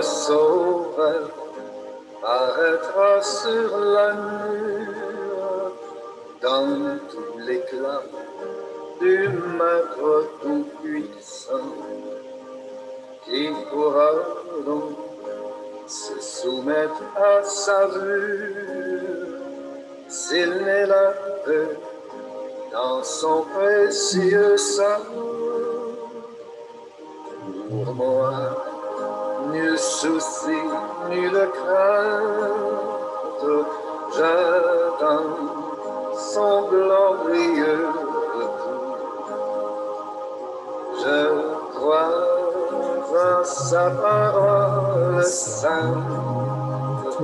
sauveur paraîtra sur la mur dans tout l'éclat du maître tout-puissant qui pourra donc se soumettre à sa vue s'il n'est là que dans son précieux sang. Pour moi, nul souci, nulle crainte, j'attends son glorieux retour. Je crois en sa parole sainte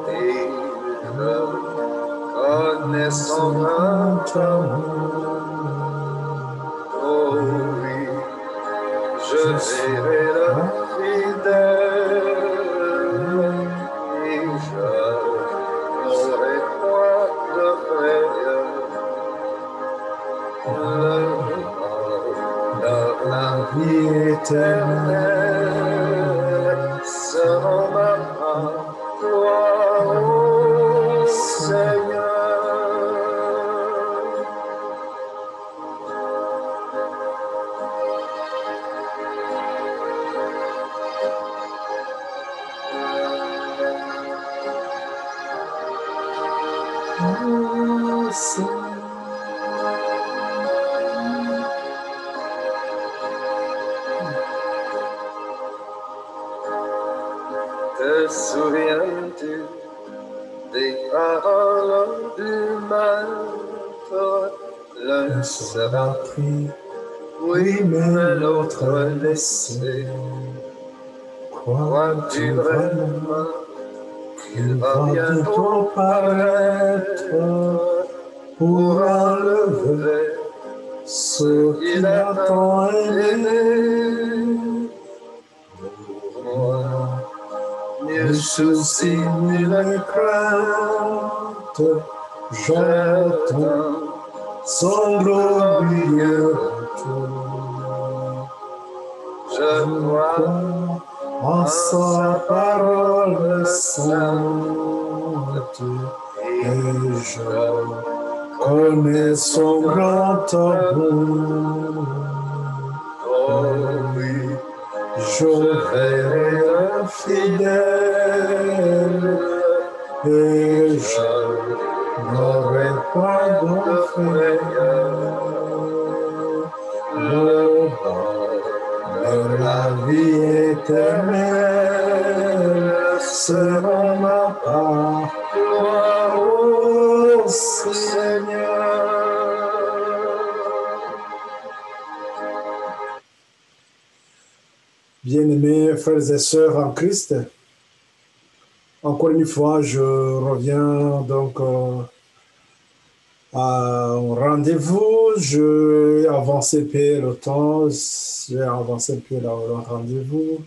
et je connais son grand amour. Oh oui, je verrai le fidèle et je n'aurai point de frayeur. Le bonheur, la vie éternelle sera ma part. Gloire au Seigneur. Te souviens-tu des paroles du maître? L'un sera pris, oui, mais l'autre laissé. Crois-tu vraiment qu'il va bientôt paraître pour enlever ceux qu'il a tant aimés? Pour moi, nul souci, nulle crainte, j'attends son glorieux retour. Je crois en sa parole sainte et je connais son grand amour. Oh oui, je verrai le fidèle et je n'aurai pas de frayeur. Le bonheur, la vie éternelle sera ma part. Gloire au Seigneur. Bien-aimés frères et sœurs en Christ, encore une fois, je reviens donc à un rendez-vous. Je avance un peu le temps, j'ai avancé un peu le rendez-vous.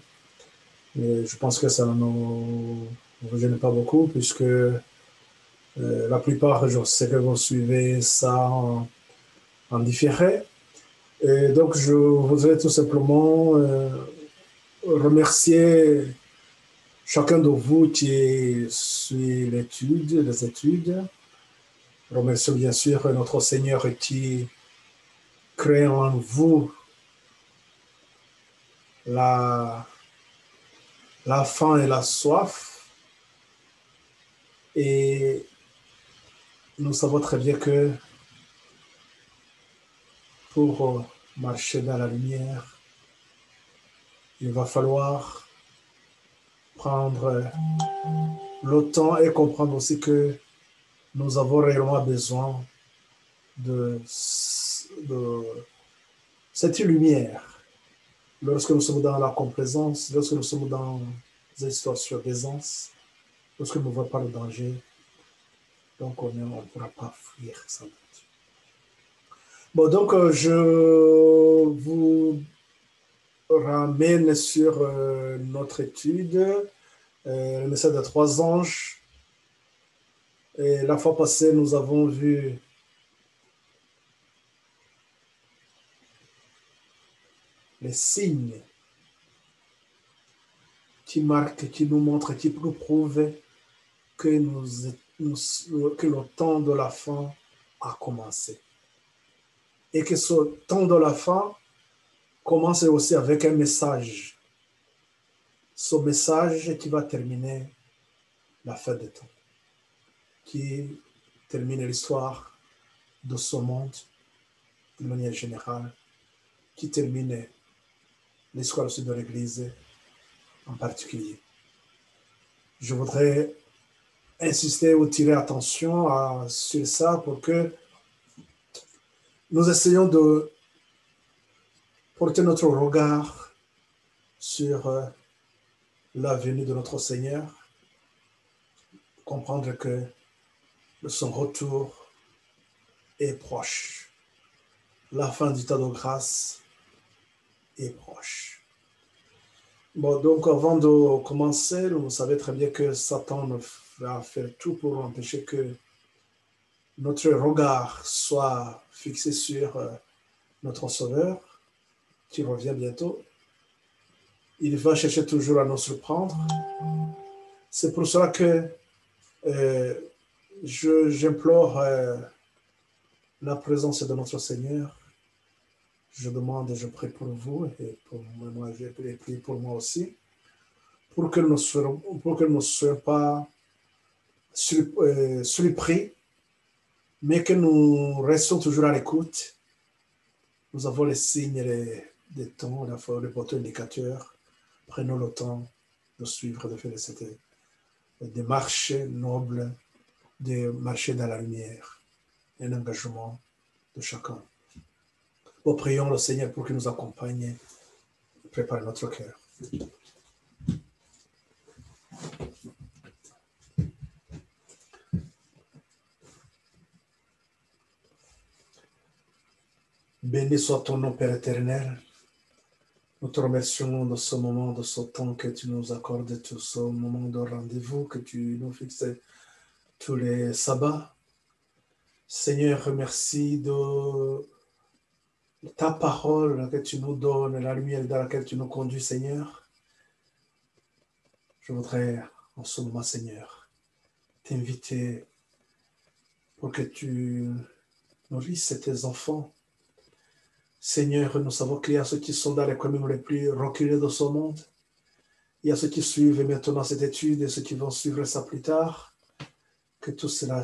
Mais je pense que ça ne vous gêne pas beaucoup puisque la plupart, je sais que vous suivez ça en différé. Et donc, je voudrais tout simplement remercier chacun de vous qui suit les études. Remercions bien sûr notre Seigneur qui crée en vous la faim et la soif. Et nous savons très bien que pour marcher dans la lumière, il va falloir prendre le temps et comprendre aussi que nous avons réellement besoin de cette lumière. Lorsque nous sommes dans la complaisance, lorsque nous sommes dans des situations d'aisance, lorsque nous ne voyons pas le danger, donc on ne pourra pas fuir sans doute. Bon, donc je vous ramène sur notre étude, le message des trois anges. Et la fois passée, nous avons vu les signes qui marque, qui nous montre, qui nous prouve que, que le temps de la fin a commencé. Et que ce temps de la fin commence aussi avec un message. Ce message qui va terminer la fin des temps, qui termine l'histoire de ce monde de manière générale, qui termine l'histoire aussi de l'Église en particulier. Je voudrais insister ou tirer attention sur ça pour que nous essayons de porter notre regard sur la venue de notre Seigneur, comprendre que son retour est proche. La fin du temps de grâce est proche. Bon, donc avant de commencer, vous savez très bien que Satan va faire tout pour empêcher que notre regard soit fixé sur notre Sauveur, qui revient bientôt. Il va chercher toujours à nous surprendre. C'est pour cela que j'implore la présence de notre Seigneur. Je demande et je prie pour vous et pour moi, je prie pour moi aussi, pour que nous ne soyons pas surpris, mais que nous restions toujours à l'écoute. Nous avons les signes des temps, les porteurs indicateurs. Prenons le temps de suivre, de faire des marches nobles, de marcher dans la lumière, un engagement de chacun. Bon, prions le Seigneur pour qu'il nous accompagne et prépare notre cœur. Béni soit ton nom, Père éternel. Nous te remercions de ce moment, de ce temps que tu nous accordes, de ce moment de rendez-vous que tu nous fixes tous les sabbats. Seigneur, merci de ta parole que tu nous donnes, la lumière dans laquelle tu nous conduis, Seigneur. Je voudrais, en ce moment, Seigneur, t'inviter pour que tu nourrisses tes enfants. Seigneur, nous savons qu'il y a ceux qui sont dans les communes les plus reculées de ce monde. Il y a ceux qui suivent maintenant cette étude et ceux qui vont suivre ça plus tard. Que tout cela,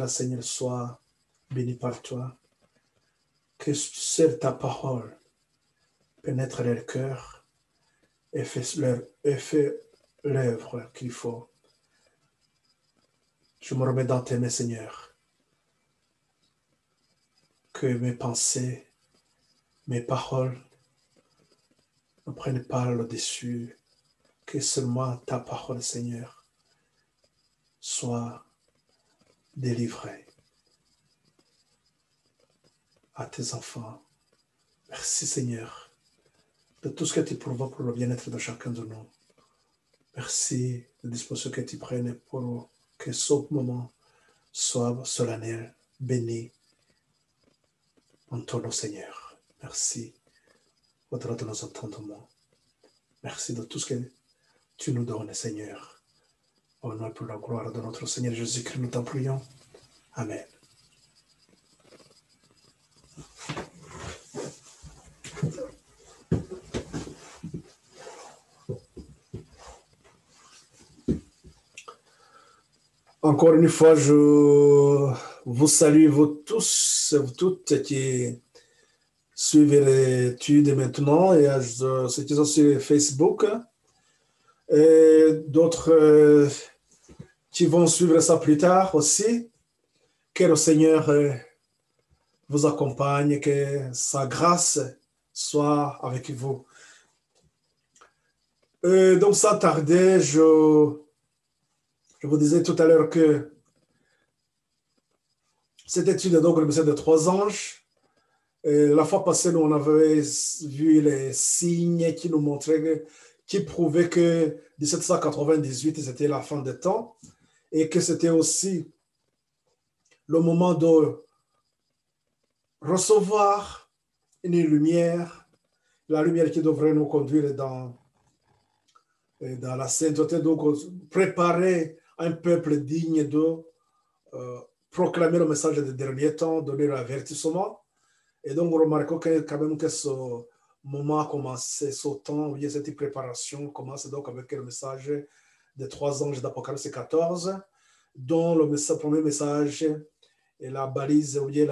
Seigneur, soit béni par toi. Que seule ta parole pénètre leur cœur et fait l'œuvre qu'il faut. Je me remets dans tes mains, Seigneur. Que mes pensées, mes paroles ne prennent pas le dessus. Que seulement ta parole, Seigneur, soit délivrée à tes enfants. Merci, Seigneur, de tout ce que tu pourvois pour le bien-être de chacun de nous. Merci de la disposition que tu prennes pour que ce moment soit solennel, béni en ton nom, Seigneur. Merci au-delà de nos entendements. Merci de tout ce que tu nous donnes, Seigneur. Au nom pour la gloire de notre Seigneur Jésus-Christ, nous t'en prions. Amen. Encore une fois, je vous salue, vous tous et vous toutes qui suivez l'étude maintenant et ceux qui sont sur Facebook et d'autres qui vont suivre ça plus tard aussi. Que le Seigneur vous accompagne, que sa grâce soit avec vous. Donc, sans tarder, je vous disais tout à l'heure que cette étude est donc le mystère des trois anges. La fois passée, nous, on avait vu les signes qui nous montraient, qui prouvaient que 1798, c'était la fin des temps et que c'était aussi le moment de recevoir une lumière, la lumière qui devrait nous conduire dans et dans la sainteté, donc préparer un peuple digne de proclamer le message des derniers temps, donner l'avertissement. Et donc, nous remarquons quand même que ce moment a commencé, ce temps, oui, cette préparation commence donc avec le message des 3 anges d'Apocalypse 14, dont le premier message est la balise, oui,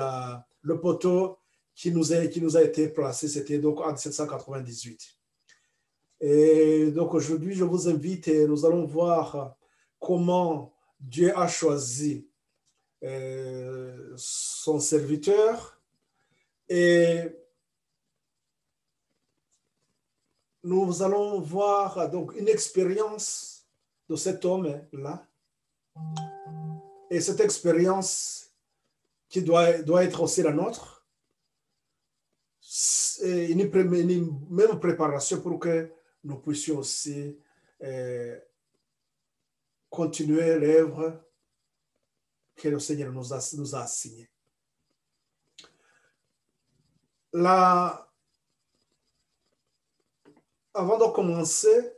le poteau qui nous a été placé, c'était donc en 1798. Et donc aujourd'hui, je vous invite et nous allons voir comment Dieu a choisi son serviteur et nous allons voir donc une expérience de cet homme-là et cette expérience qui doit être aussi la nôtre, une même préparation pour que nous puissions aussi continuer l'œuvre que le Seigneur nous a assignée. Avant de commencer,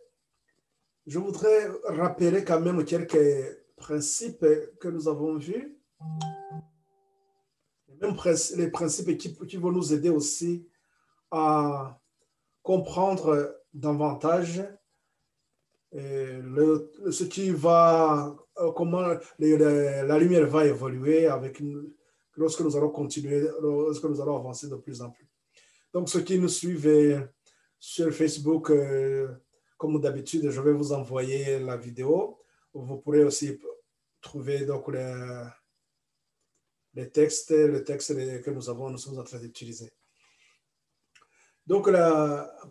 je voudrais rappeler quand même quelques principes que nous avons vus, même les principes qui vont nous aider aussi à comprendre davantage ce qui va, comment la lumière va évoluer lorsque nous allons continuer, lorsque nous allons avancer de plus en plus. Donc, ceux qui nous suivent sur Facebook, comme d'habitude, je vais vous envoyer la vidéo. Vous pourrez aussi trouver donc les textes que nous sommes en train d'utiliser. Donc,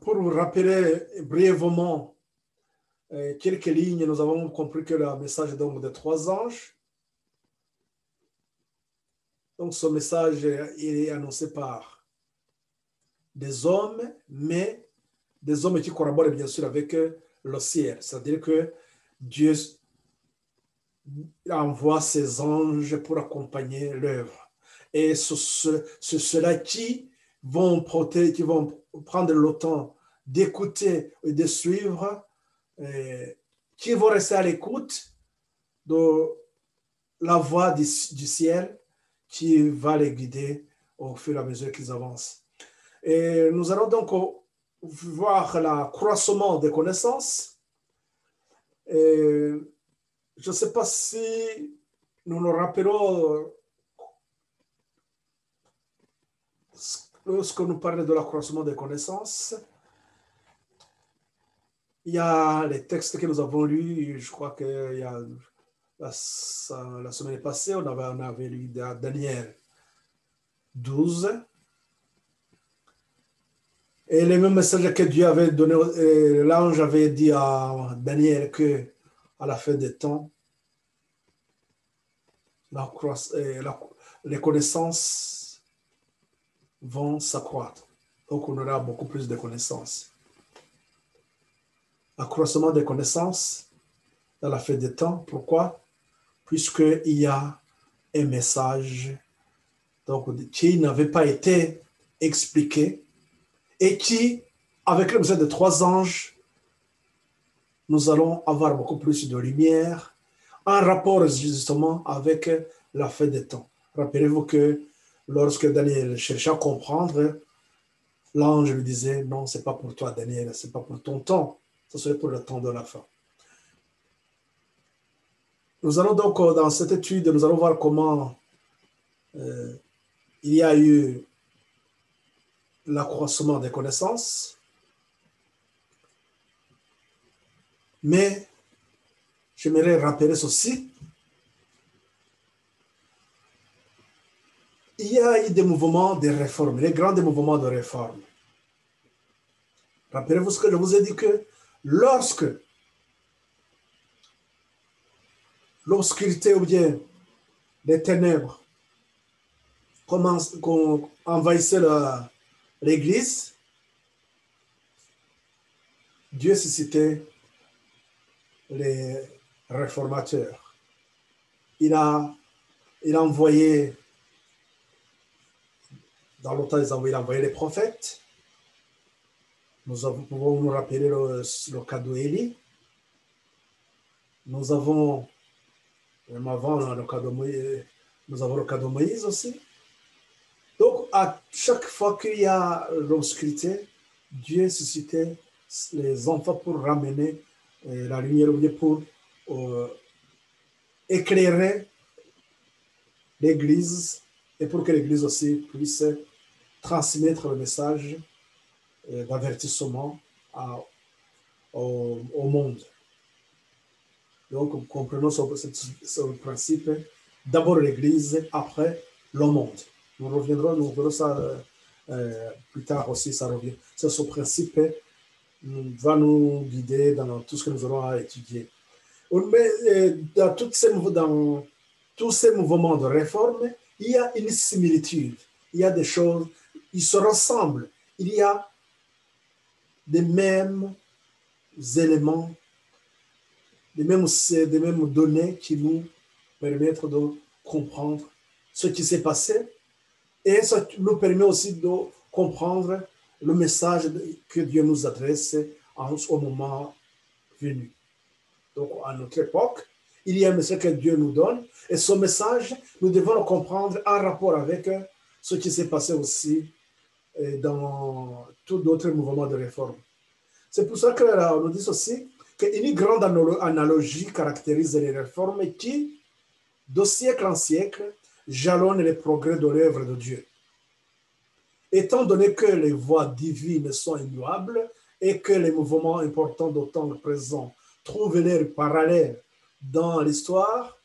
pour vous rappeler brièvement quelques lignes, nous avons compris que le message est donc des 3 anges. Donc, ce message il est annoncé par des hommes, mais des hommes qui collaborent bien sûr avec le ciel. C'est-à-dire que Dieu envoie ses anges pour accompagner l'œuvre. Et c'est ceux-là qui vont prendre le temps d'écouter et de suivre, qui vont rester à l'écoute de la voix du ciel qui va les guider au fur et à mesure qu'ils avancent. Et nous allons donc voir l'accroissement des connaissances. Et je ne sais pas si nous nous rappelons lorsque nous parlons de l'accroissement des connaissances. Il y a les textes que nous avons lus, je crois qu'il y a la semaine passée, on avait lu Daniel 12. Et le même message que Dieu avait donné, l'ange avait dit à Daniel que à la fin des temps, les connaissances vont s'accroître. Donc, on aura beaucoup plus de connaissances. Accroissement des connaissances à la fin des temps. Pourquoi? Puisqu'il y a un message donc, qui n'avait pas été expliqué et qui, avec le message de 3 anges, nous allons avoir beaucoup plus de lumière en rapport justement avec la fin des temps. Rappelez-vous que lorsque Daniel cherchait à comprendre, l'ange lui disait, non, ce n'est pas pour toi, Daniel, ce n'est pas pour ton temps, ce serait pour le temps de la fin. Nous allons donc, dans cette étude, nous allons voir comment il y a eu l'accroissement des connaissances, mais j'aimerais rappeler ceci. Il y a eu des mouvements de réforme, les grands mouvements de réforme. Rappelez-vous ce que je vous ai dit que lorsque l'obscurité ou bien les ténèbres envahissaient l'Église, Dieu suscitait les réformateurs. Il a envoyé, dans l'automne, il a envoyé les prophètes. Nous pouvons nous rappeler le cas d'Élie. Nous avons, même avant le cas de Moïse, nous avons le cas de Moïse aussi. Donc, à chaque fois qu'il y a l'obscurité, Dieu suscitait les enfants pour ramener la lumière, ou bien pour éclairer l'Église et pour que l'Église aussi puisse transmettre le message d'avertissement au monde. Donc, comprenons ce principe. D'abord l'Église, après le monde. Nous verrons ça plus tard aussi, ça revient. Ce principe va nous guider dans tout ce que nous aurons à étudier. Mais dans tous ces mouvements de réforme, il y a une similitude. Il y a des choses, ils se ressemblent. Il y a des mêmes éléments, des mêmes données qui nous permettent de comprendre ce qui s'est passé et ça nous permet aussi de comprendre le message que Dieu nous adresse au moment venu. Donc, à notre époque, il y a un message que Dieu nous donne et ce message, nous devons le comprendre en rapport avec ce qui s'est passé aussi dans tous d'autres mouvements de réforme. C'est pour ça qu'on nous dit aussi qu'une grande analogie caractérise les réformes qui, de siècle en siècle, jalonnent les progrès de l'œuvre de Dieu. Étant donné que les voies divines sont immuables et que les mouvements importants du temps présent trouvent leur parallèle dans l'histoire,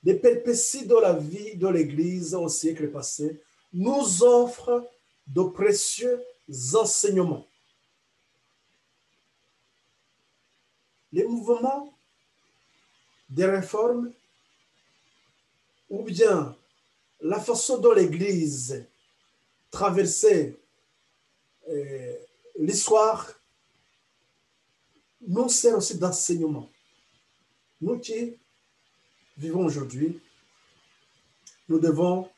les péripéties de la vie de l'Église au siècle passé nous offrent de précieux enseignements. Les mouvements des réformes ou bien la façon dont l'Église traversait l'histoire nous sert aussi d'enseignement. Nous qui vivons aujourd'hui, nous devons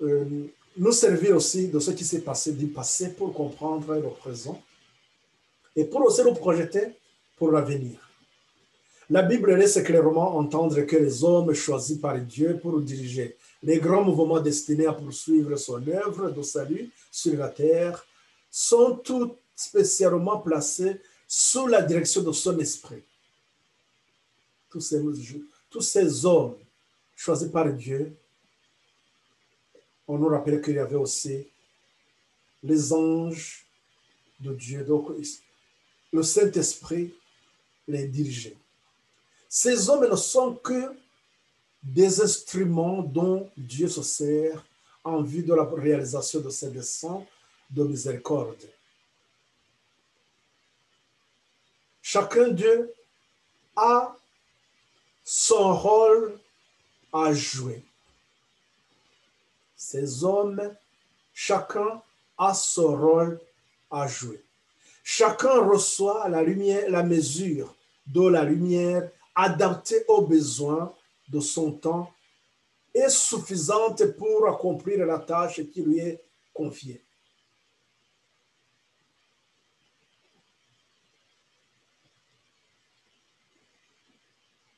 nous servir aussi de ce qui s'est passé du passé pour comprendre le présent et pour aussi nous projeter pour l'avenir. La Bible laisse clairement entendre que les hommes choisis par Dieu pour diriger les grands mouvements destinés à poursuivre son œuvre de salut sur la terre sont tous spécialement placés sous la direction de son esprit. Tous ces hommes choisis par Dieu, on nous rappelle qu'il y avait aussi les anges de Dieu, donc le Saint-Esprit les dirigeait. Ces hommes ne sont que des instruments dont Dieu se sert en vue de la réalisation de ses desseins de miséricorde. Chacun d'eux a son rôle à jouer. Ces hommes, chacun a son rôle à jouer. Chacun reçoit la lumière, la mesure de la lumière adaptée aux besoins de son temps et suffisante pour accomplir la tâche qui lui est confiée.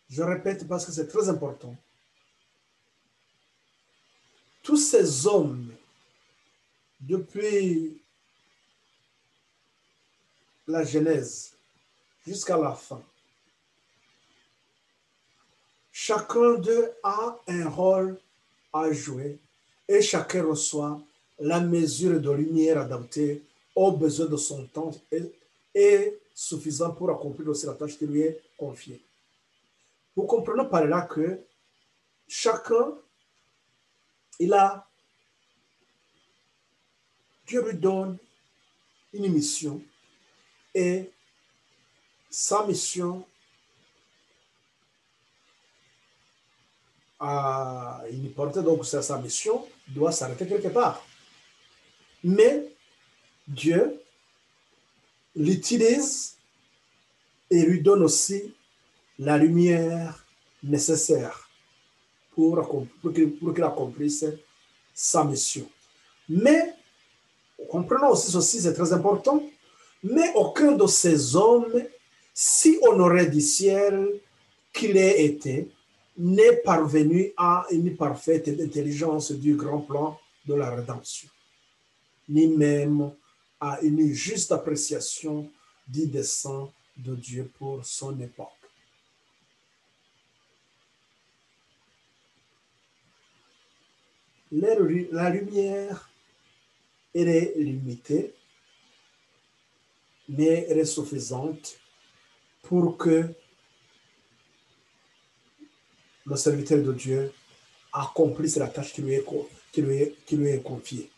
Je répète parce que c'est très important. Tous ces hommes, depuis la Genèse jusqu'à la fin, chacun d'eux a un rôle à jouer et chacun reçoit la mesure de lumière adaptée aux besoins de son temps et suffisant pour accomplir aussi la tâche qui lui est confiée. Vous comprenez par là que chacun, Dieu lui donne une mission et sa mission a une portée, donc sa mission doit s'arrêter quelque part. Mais Dieu l'utilise et lui donne aussi la lumière nécessaire pour qu'il accomplisse sa mission. Mais, comprenons aussi ceci, c'est très important, mais aucun de ces hommes, si honorés du ciel, qu'il ait été, n'est parvenu à une parfaite intelligence du grand plan de la rédemption, ni même à une juste appréciation du dessein de Dieu pour son époque. La lumière, elle est limitée, mais elle est suffisante pour que le serviteur de Dieu accomplisse la tâche qui lui est confiée.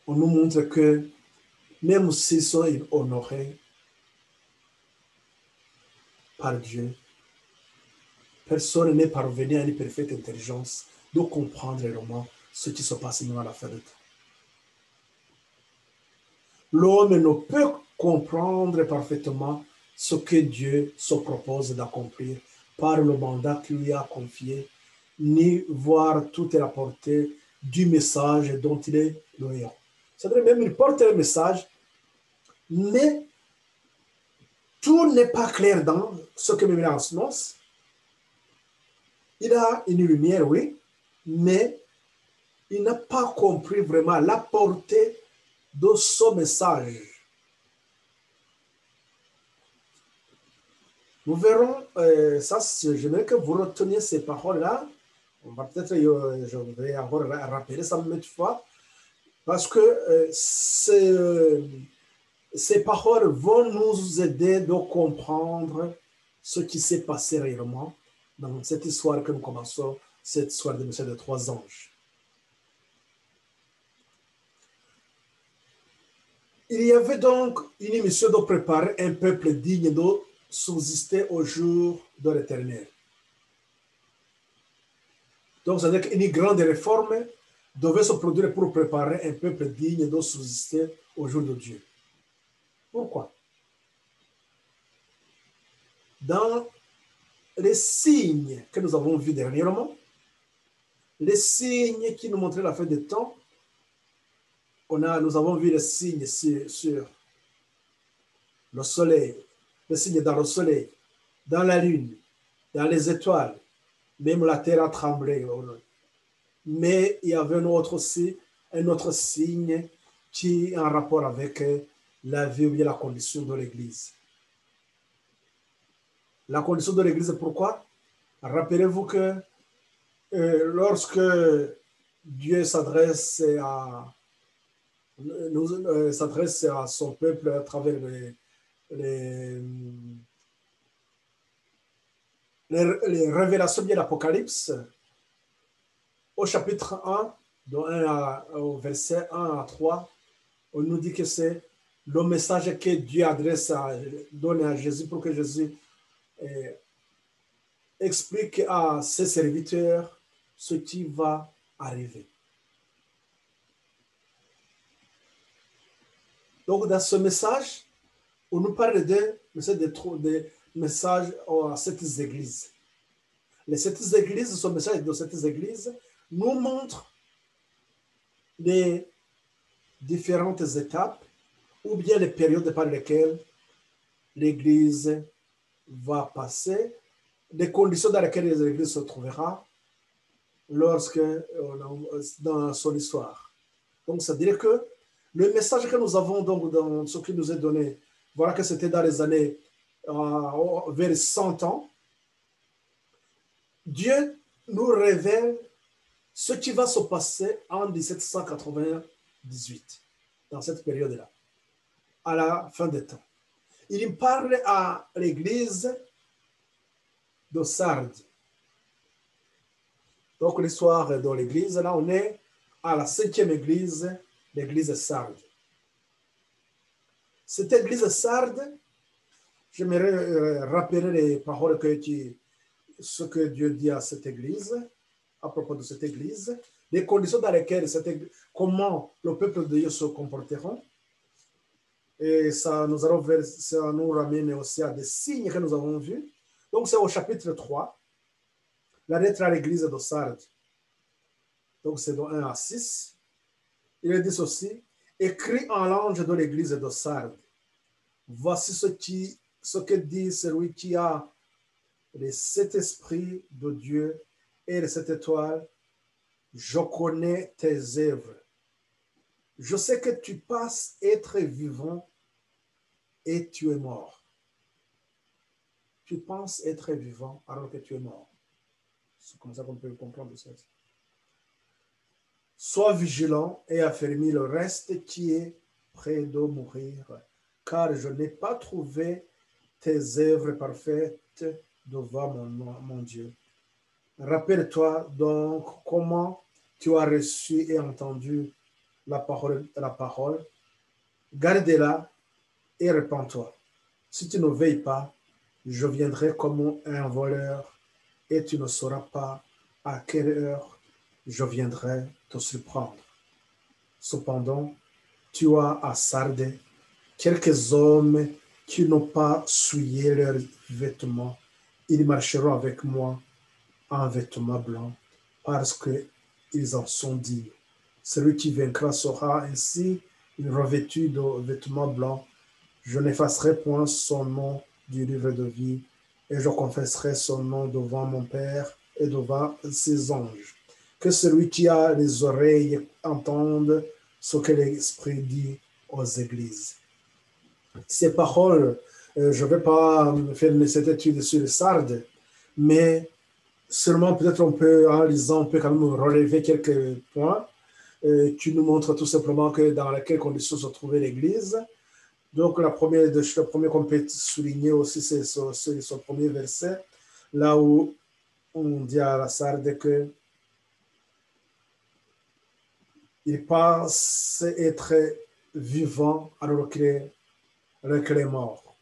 On nous montre que même s'ils sont honorés par Dieu, personne n'est parvenu à une parfaite intelligence de comprendre réellement ce qui se passe même à la fin du temps. L'homme ne peut comprendre parfaitement ce que Dieu se propose d'accomplir par le mandat qu'il lui a confié, ni voir toute la portée du message dont il est le héros. C'est-à-dire même il porte un message, mais tout n'est pas clair dans ce que il annonce. Il a une lumière, oui, mais il n'a pas compris vraiment la portée de ce message. Nous verrons, j'aimerais que vous reteniez ces paroles-là. On va peut-être, je vais encore rappeler ça une fois, parce que ces paroles vont nous aider de comprendre ce qui s'est passé réellement dans cette histoire que nous commençons, cette histoire de Michel de trois anges. Il y avait donc une mission de préparer un peuple digne de subsister au jour de l'Éternel. Donc, c'est-à-dire qu'une grande réforme devait se produire pour préparer un peuple digne de subsister au jour de Dieu. Pourquoi? Dans les signes que nous avons vus dernièrement, les signes qui nous montraient la fin des temps, nous avons vu les signes sur le soleil, les signes dans le soleil, dans la lune, dans les étoiles, même la terre a tremblé. Mais il y avait un autre signe qui est en rapport avec la vie ou bien la condition de l'Église. La condition de l'Église, pourquoi? Rappelez-vous que lorsque Dieu s'adresse à son peuple à travers les révélations de l'Apocalypse, au chapitre 1, au verset 1 à 3, on nous dit que c'est le message que Dieu donne à Jésus pour que Jésus explique à ses serviteurs ce qui va arriver. Donc, dans ce message, on nous parle de messages à sept églises. Les sept églises, ce message de sept églises nous montre les différentes étapes ou bien les périodes par lesquelles l'Église va passer, les conditions dans lesquelles l'Église se trouvera dans son histoire. Donc, ça veut dire que le message que nous avons donc dans ce qui nous est donné, voilà que c'était dans les années vers 100 ans, Dieu nous révèle ce qui va se passer en 1798, dans cette période-là, à la fin des temps. Il parle à l'église de Sardes. Donc, l'histoire de l'église, là, on est à la 5e église, l'église de Sardes. Cette église de Sardes, j'aimerais rappeler les paroles ce que Dieu dit à cette église, à propos de cette église, les conditions dans lesquelles comment le peuple de Dieu se comporteront. Et ça nous ramène aussi à des signes que nous avons vus. Donc, c'est au chapitre 3, la lettre à l'église de Sardes. Donc, c'est de 1 à 6. Il dit ceci: écrit en l'ange de l'église de Sardes. Voici ce qui ce que dit celui qui a les 7 esprits de Dieu et les 7 étoiles, je connais tes œuvres. Je sais que tu passes être vivant et tu es mort. Tu penses être vivant alors que tu es mort. C'est comme ça qu'on peut comprendre ça. Sois vigilant et affermis le reste qui est près de mourir, car je n'ai pas trouvé tes œuvres parfaites devant mon Dieu. Rappelle-toi donc comment tu as reçu et entendu la parole. Garde-la et répands-toi. Si tu ne veilles pas, je viendrai comme un voleur et tu ne sauras pas à quelle heure je viendrai te surprendre. Cependant, tu as à Sardes quelques hommes qui n'ont pas souillé leurs vêtements. Ils marcheront avec moi en vêtements blancs parce qu'ils en sont dignes. Celui qui vaincra sera ainsi revêtu de vêtements blancs. Je n'effacerai point son nom du livre de vie et je confesserai son nom devant mon Père et devant ses anges. Que celui qui a les oreilles entende ce que l'Esprit dit aux églises. Ces paroles, je ne vais pas faire cette étude sur les Sardes, mais seulement peut-être on peut, en lisant, on peut quand même relever quelques points qui nous montrent tout simplement que dans quelles conditions se trouvait l'Église. Donc, le premier qu'on peut souligner aussi, c'est son premier verset, là où on dit à la Sarde que il pense être vivant alors qu'il est mort.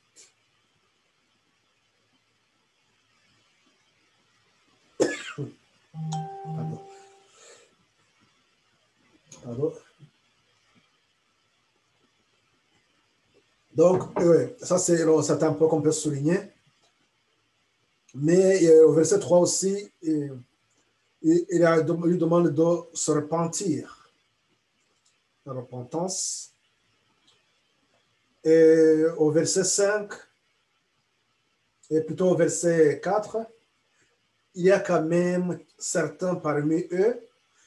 Pardon. Donc, ça c'est un peu qu'on peut souligner. Mais au verset 3 aussi, il lui demande de se repentir. La repentance. Et au verset 5, et plutôt au verset 4, il y a quand même certains parmi eux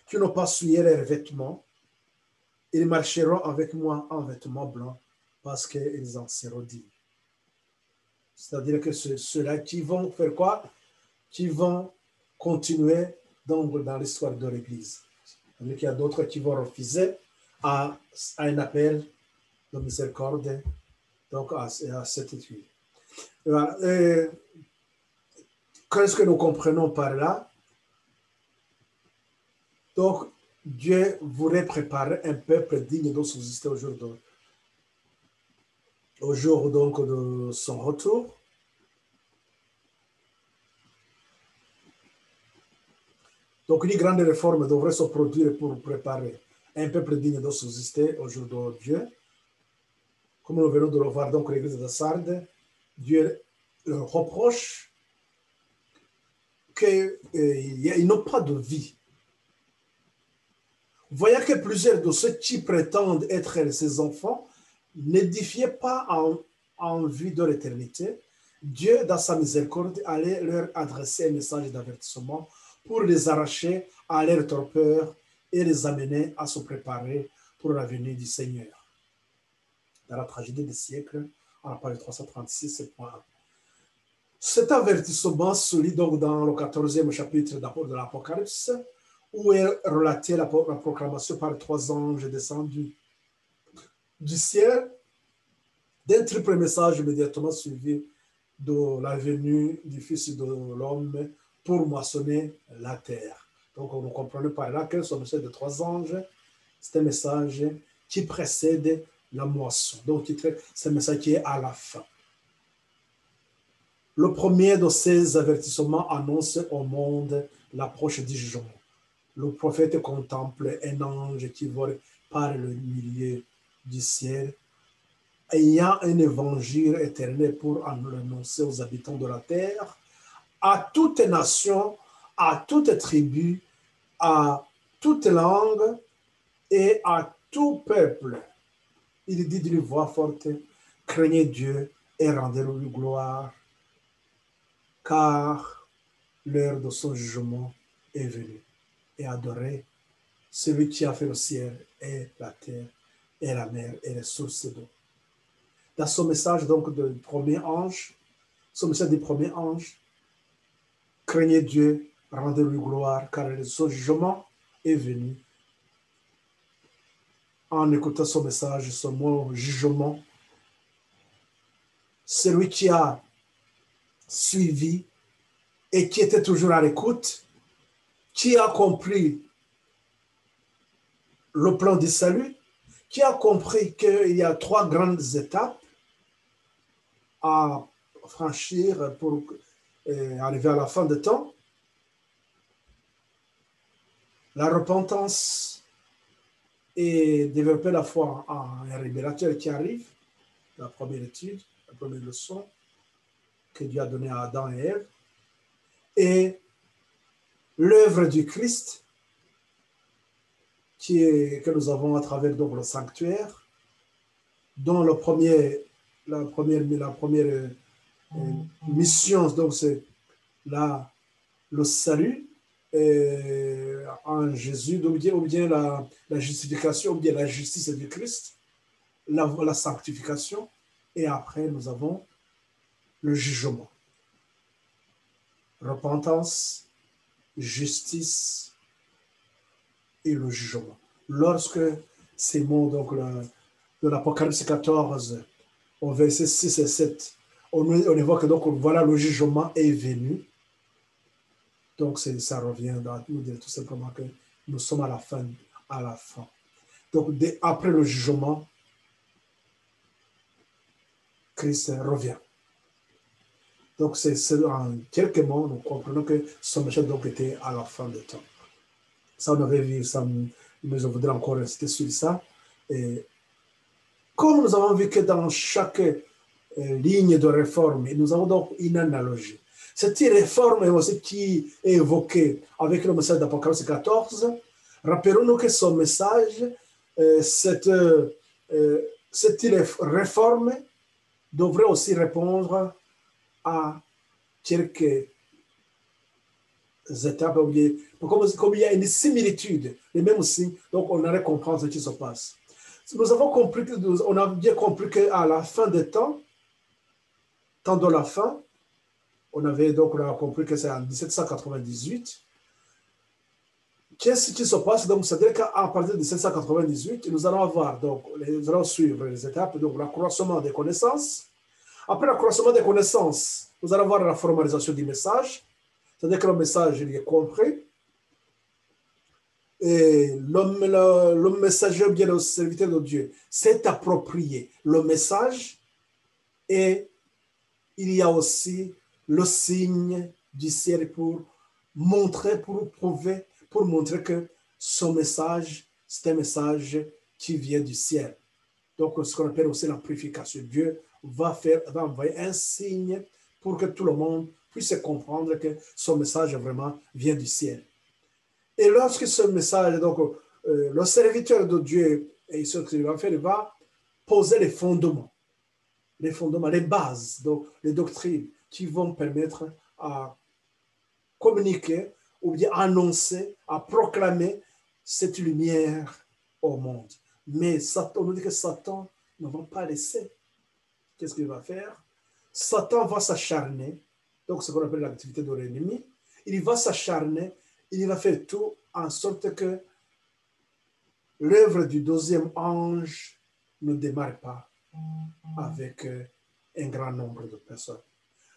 qui n'ont pas souillé leurs vêtements. Ils marcheront avec moi en vêtements blancs parce qu'ils en seront dignes. C'est-à-dire que ceux-là qui vont faire quoi? Qui vont continuer donc dans l'histoire de l'Église. C'est-à-dire qu'il y a d'autres qui vont refuser à un appel de miséricorde, donc à cette étude. Qu'est-ce que nous comprenons par là? Donc, Dieu voulait préparer un peuple digne de subsister au jour donc de son retour. Donc, une grande réforme devrait se produire pour préparer un peuple digne de subsister au jour de Dieu. Comme nous venons de le voir, donc, l'église de Sardes, Dieu leur reproche qu'ils n'ont pas de vie. Voyez que plusieurs de ceux qui prétendent être ses enfants n'édifiaient pas en vue de l'éternité. Dieu, dans sa miséricorde, allait leur adresser un message d'avertissement pour les arracher à leur torpeur et les amener à se préparer pour la venue du Seigneur. Dans la tragédie des siècles, à la page 336.1. Cet avertissement se lit donc dans le 14e chapitre de l'Apocalypse, où est relatée la proclamation par 3 anges descendus du ciel d'un triple message immédiatement suivi de la venue du Fils de l'homme pour moissonner la terre. Donc, on comprend par là que ce message de 3 anges, c'est un message qui précède la moisson. Donc, c'est un message qui est à la fin. Le premier de ces avertissements annonce au monde l'approche du jugement. Le prophète contemple un ange qui vole par le milieu du ciel, ayant un évangile éternel pour annoncer aux habitants de la terre, à toute nation, à toute tribu, à toute langue et à tout peuple. Il dit d'une voix forte, craignez Dieu et rendez-lui gloire, car l'heure de son jugement est venue. Et adorez celui qui a fait le ciel et la terre et la mer et les sources d'eau. Dans son message donc du premier ange, son message du premier ange, craignez Dieu, rendez-lui gloire, car son jugement est venu. En écoutant son message, son mot jugement, celui qui a suivi et qui était toujours à l'écoute, qui a compris le plan du salut, qui a compris qu'il y a 3 grandes étapes à franchir pour arriver à la fin des temps. La repentance et développer la foi en un libérateur qui arrive, la première étude, la première leçon que Dieu a donnée à Adam et Ève, et l'œuvre du Christ que nous avons à travers donc, le sanctuaire, dont la première mission, donc c'est le salut en Jésus, ou bien la justification, ou bien la justice du Christ, la sanctification, et après nous avons le jugement. Repentance, justice et le jugement. Lorsque ces mots donc, de l'Apocalypse 14, au verset 6 et 7, on évoque donc, voilà, le jugement est venu. Donc, ça revient dans nous dire tout simplement que nous sommes à la fin. Donc, après le jugement, Christ revient. Donc, c'est en quelques mots, nous comprenons que son message donc était à la fin du temps. Ça, on avait vu ça, mais je voudrais encore rester sur ça. Et comme nous avons vu que dans chaque ligne de réforme, nous avons donc une analogie. Cette réforme aussi qui est évoquée avec le message d'Apocalypse 14, rappelons-nous que son message, cette réforme devrait aussi répondre à quelques étapes, comme il y a une similitude, les mêmes signes, donc on aurait comprendre ce qui se passe. Nous avons compris, on a bien compris qu'à la fin des temps de la fin, on a compris que c'est en 1798. Qu'est-ce qui se passe? Donc, c'est-à-dire qu'à partir de 1798, nous allons avoir, donc, nous allons suivre les étapes, donc l'accroissement des connaissances. Après l'accroissement des connaissances, nous allons voir la formalisation du message, c'est-à-dire que le message, il est compris. Et le messager, bien le serviteur de Dieu, s'est approprié le message, et il y a aussi le signe du ciel pour montrer, pour prouver, pour montrer que son message, c'est un message qui vient du ciel. Donc, ce qu'on appelle aussi la purification. Dieu va envoyer un signe pour que tout le monde puisse comprendre que son message vraiment vient du ciel. Et lorsque ce message, donc, le serviteur de Dieu, et ce qu'il va faire, il va poser les fondements, les bases, donc les doctrines qui vont permettre à communiquer ou bien annoncer, à proclamer cette lumière au monde. Mais Satan, on nous dit que Satan ne va pas laisser. Qu'est-ce qu'il va faire? Satan va s'acharner, donc ce qu'on appelle l'activité de l'ennemi. Il va s'acharner, il va faire tout en sorte que l'œuvre du deuxième ange ne démarre pas avec un grand nombre de personnes.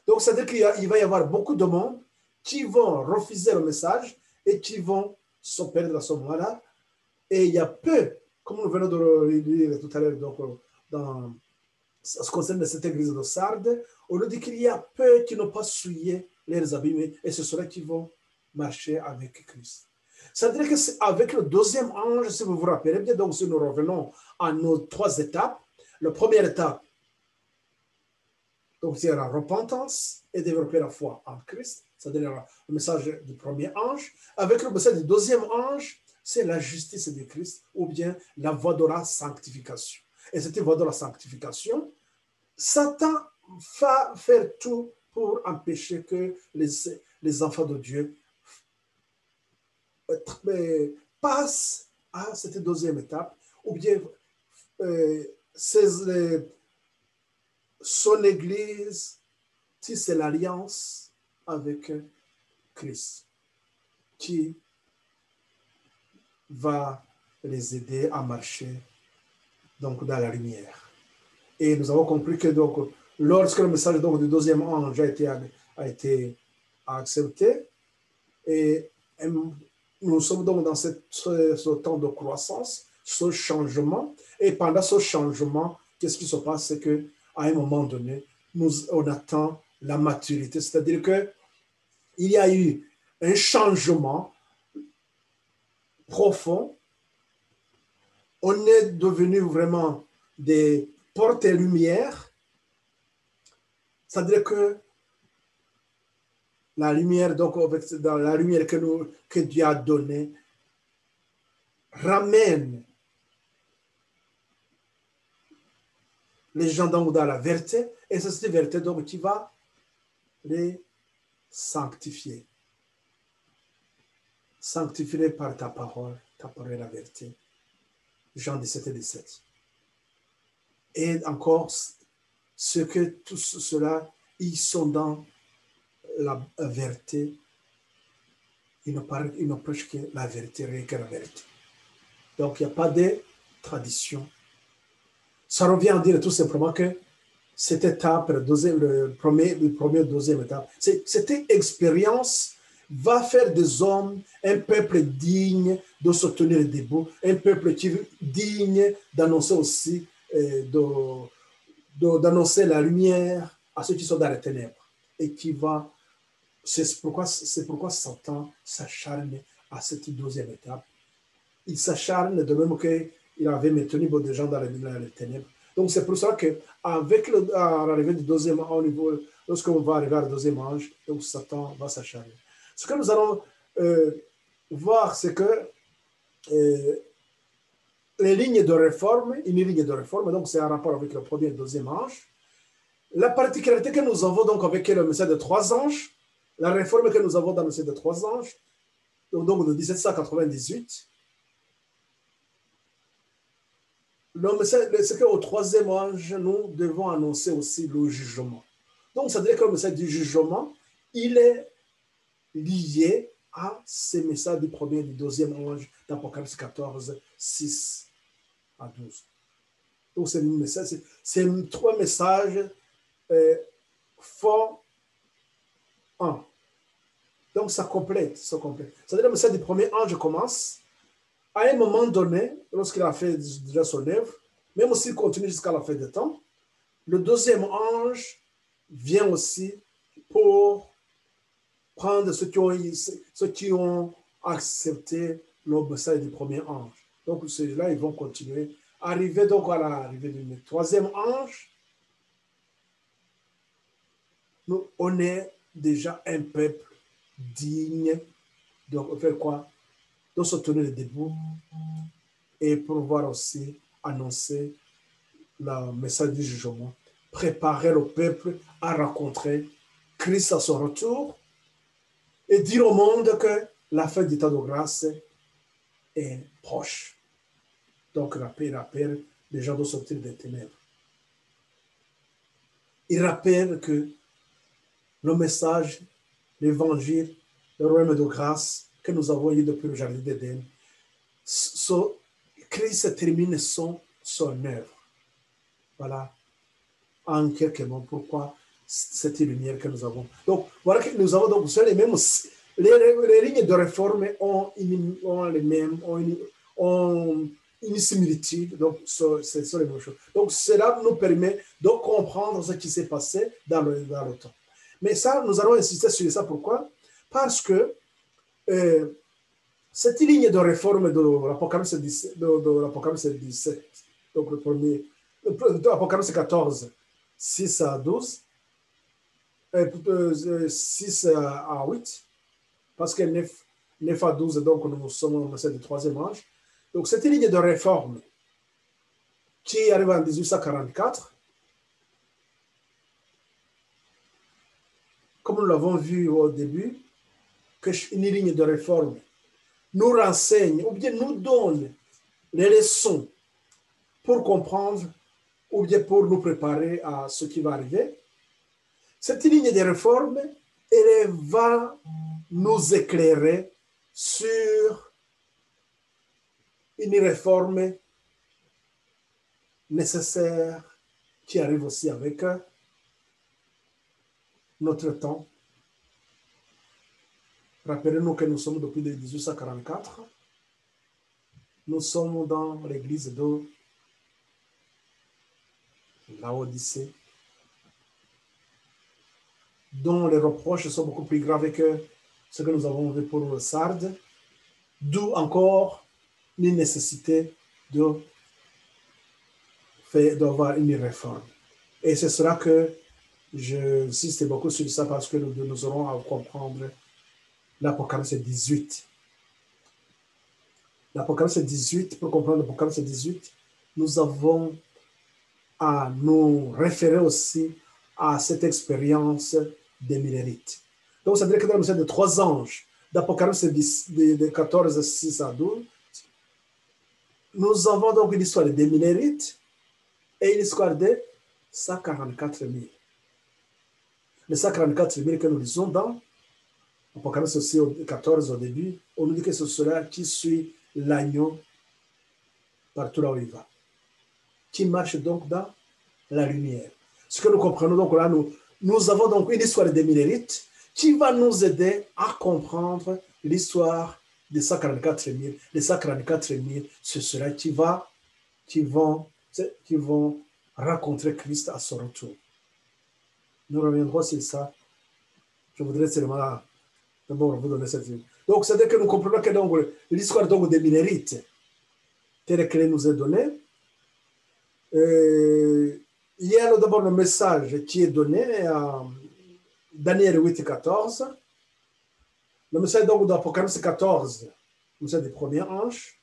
Donc, c'est-à-dire qu'il va y avoir beaucoup de monde qui vont refuser le message et qui vont se perdre à ce moment-là. Et il y a peu, comme nous venons de le dire tout à l'heure, donc, dans ce qui concerne cette église de Sardes, on nous dit qu'il y a peu qui n'ont pas souillé leurs habits, et ce sera qui vont marcher avec Christ. C'est-à-dire qu'avec le deuxième ange, si vous vous rappelez bien, donc si nous revenons à nos 3 étapes, la première étape, donc c'est la repentance et développer la foi en Christ, c'est-à-dire le message du premier ange. Avec le message du deuxième ange, c'est la justice de Christ ou bien la voie de la sanctification. Et cette voie de la sanctification, Satan va faire tout pour empêcher que les enfants de Dieu passent à cette deuxième étape, ou bien son Église tisse l'alliance avec Christ, qui va les aider à marcher donc, dans la lumière. Et nous avons compris que donc, lorsque le message donc, du deuxième ange a été accepté, et nous sommes donc dans ce temps de croissance, ce changement, et pendant ce changement, qu'est-ce qui se passe? C'est qu'à un moment donné, on attend la maturité, c'est-à-dire qu'il y a eu un changement profond. On est devenu vraiment des porte-lumière, c'est-à-dire que la lumière, donc dans la lumière que Dieu a donnée, ramène les gens donc dans la vérité, et c'est cette vérité donc qui va les sanctifier. Sanctifier par ta parole est la vérité. Jean 17 et 17. Et encore, ce que tout cela, ils sont dans la vérité, ils ne prêchent que la vérité, rien que la vérité. Donc, il n'y a pas de tradition. Ça revient à dire tout simplement que cette étape, le premier, deuxième étape, cette expérience va faire des hommes un peuple digne de se tenir debout, un peuple digne d'annoncer aussi, d'annoncer la lumière à ceux qui sont dans les ténèbres. Et qui va, c'est pourquoi Satan s'acharne à cette deuxième étape. Il s'acharne de même qu'il avait maintenu des gens dans les ténèbres. Donc, c'est pour ça qu'avec l'arrivée du deuxième ange, lorsqu'on va arriver à le deuxième ange, donc Satan va s'acharner. Ce que nous allons voir, c'est que les lignes de réforme, une ligne de réforme, donc c'est un rapport avec le premier et le deuxième ange. La particularité que nous avons donc avec le message de trois anges, la réforme que nous avons dans le message de trois anges, donc de 1798, c'est qu'au troisième ange, nous devons annoncer aussi le jugement. Donc, ça veut dire que le message du jugement, il est lié à ces messages du premier et du deuxième ange d'Apocalypse 14, 6 à 12. Donc, c'est trois messages forts un. Donc, ça complète. C'est-à-dire que le message du premier ange commence. À un moment donné, lorsqu'il a fait déjà son œuvre, même s'il continue jusqu'à la fin du temps, le deuxième ange vient aussi pour prendre ceux qui ont accepté le message du premier ange. Donc, ceux-là, ils vont continuer. Arrivé donc à l'arrivée du troisième ange, on est déjà un peuple digne. Donc, on fait quoi? De se tenir debout et pouvoir aussi annoncer le message du jugement, préparer le peuple à rencontrer Christ à son retour et dire au monde que la fin du temps de grâce est proche. Donc, il rappelle les gens doivent sortir des ténèbres. Il rappelle que le message, l'évangile, le royaume de grâce que nous avons eu depuis le jardin d'Éden, Christ termine son œuvre. Voilà, en quelques mots, pourquoi cette lumière que nous avons. Donc, voilà que nous avons donc les mêmes, les lignes de réforme ont une similitude, donc ce sont les mêmes choses. Donc, cela nous permet de comprendre ce qui s'est passé dans le temps. Mais ça, nous allons insister sur ça. Pourquoi? Parce que cette ligne de réforme de l'Apocalypse 17, donc le premier, l'Apocalypse 14, 6 à 12, 6 à 8, parce que 9 à 12, donc nous sommes au message du troisième ange. Donc cette ligne de réforme qui arrive en 1844, comme nous l'avons vu au début, qu'une ligne de réforme nous renseigne ou bien nous donne les leçons pour comprendre ou bien pour nous préparer à ce qui va arriver. Cette ligne de réforme, elle va nous éclairer sur une réforme nécessaire qui arrive aussi avec notre temps. Rappelez-nous que nous sommes depuis 1844. Nous sommes dans l'église de Laodicée, dont les reproches sont beaucoup plus graves que ce que nous avons vu pour Sardes, d'où encore une nécessité d'avoir une réforme. Et ce sera que j'insiste beaucoup sur ça parce que nous aurons à comprendre l'Apocalypse 18. L'Apocalypse 18, pour comprendre l'Apocalypse 18, nous avons à nous référer aussi à cette expérience des millérites. Donc, ça veut dire que dans le message de 3 anges, d'Apocalypse de 14, 6 à 12, nous avons donc une histoire des millérites et une histoire de 144 000. Les 144 000 que nous lisons dans Apocalypse aussi 14 au début, on nous dit que c'est cela qui suit l'agneau partout là où il va, qui marche donc dans la lumière. Ce que nous comprenons donc là, nous avons donc une histoire des millérites qui va nous aider à comprendre l'histoire des 144 000. Les 144 000, c'est cela qui vont rencontrer Christ à son retour. Nous reviendrons sur ça. Je voudrais seulement d'abord vous donner cette idée. Donc, c'est-à-dire que nous comprenons que l'histoire des millérites, telle qu'elle nous est donnée, il y a d'abord le message qui est donné à Daniel 8, 14. Le message donc d'Apocalypse 14, le message des premiers anges.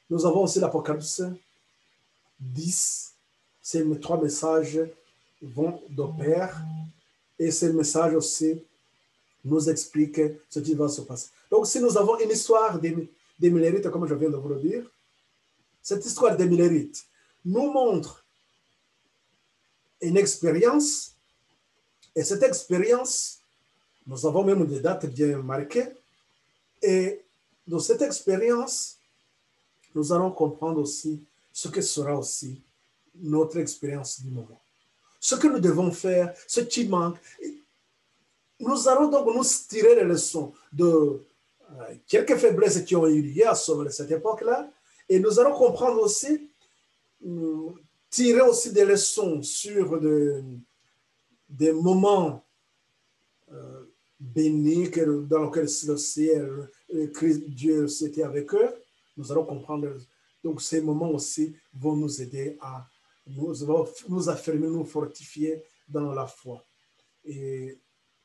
Nous avons aussi l'Apocalypse 10. Ces 3 messages vont de pair. Et ces messages aussi nous expliquent ce qui va se passer. Donc, si nous avons une histoire des millérites, comme je viens de vous le dire, cette histoire des millérites nous montre une expérience. Et cette expérience, nous avons même des dates bien marquées. Et dans cette expérience, nous allons comprendre aussi ce que sera aussi notre expérience du moment. Ce que nous devons faire, ce qui manque. Nous allons donc nous tirer les leçons de quelques faiblesses qui ont eu lieu à cette époque-là. Et nous allons comprendre aussi, tirer aussi des leçons sur des moments bénis dans lesquels le ciel, Dieu était avec eux. Nous allons comprendre. Donc, ces moments aussi vont nous aider à nous affirmer, nous fortifier dans la foi. Et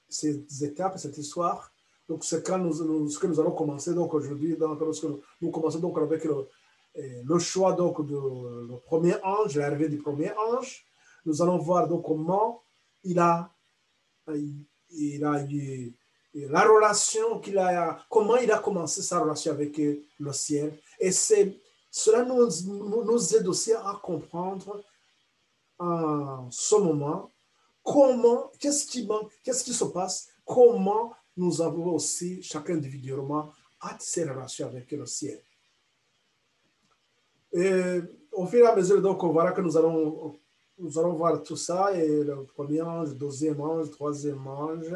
ces étapes, cette histoire, donc c'est quand ce que nous allons commencer donc aujourd'hui, lorsque nous commençons donc avec le choix donc le premier ange, l'arrivée du premier ange. Nous allons voir donc comment il a eu la relation comment il a commencé sa relation avec le ciel. Et cela nous aide aussi à comprendre en ce moment qu'est-ce qui manque, qu'est-ce qui se passe, comment nous avons aussi, chacun individuellement, à ces relations avec le ciel. Et au fur et à mesure, donc, on verra que nous allons voir tout ça, et le premier ange, le deuxième ange, le troisième ange.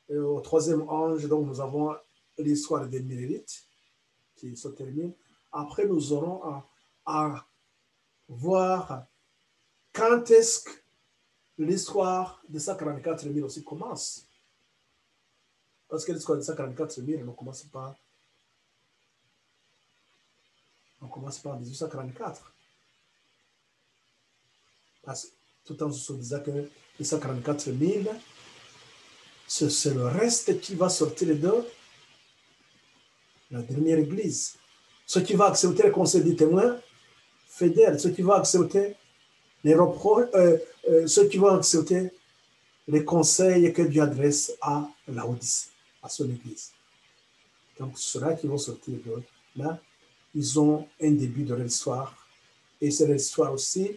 Et au troisième ange, donc, nous avons l'histoire des millérites qui se termine. Après, nous aurons à voir quand est-ce que l'histoire de 144 000 aussi commence. Parce que l'histoire de 144 000 ne commence pas en 1844. Parce que tout en se disant que les 144 000, c'est le reste qui va sortir de la dernière église. Ceux qui vont accepter le conseil des témoins fidèles, ceux qui vont accepter les reproches, ceux qui vont accepter les conseils que Dieu adresse à Laodicée, à son église. Donc, ceux-là qui vont sortir de là, ils ont un début de leur histoire. Et cette histoire aussi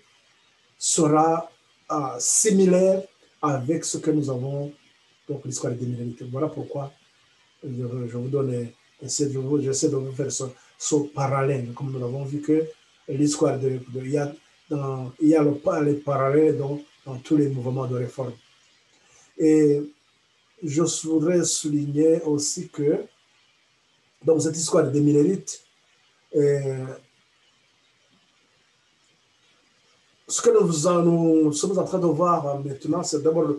sera similaire avec ce que nous avons, donc l'histoire des minorités. Voilà pourquoi je vous donne, j'essaie de vous faire ce parallèle, comme nous l'avons vu que l'histoire il y a les parallèles dans tous les mouvements de réforme. Et je voudrais souligner aussi que dans cette histoire des Millérites, ce que nous sommes en train de voir maintenant, c'est d'abord,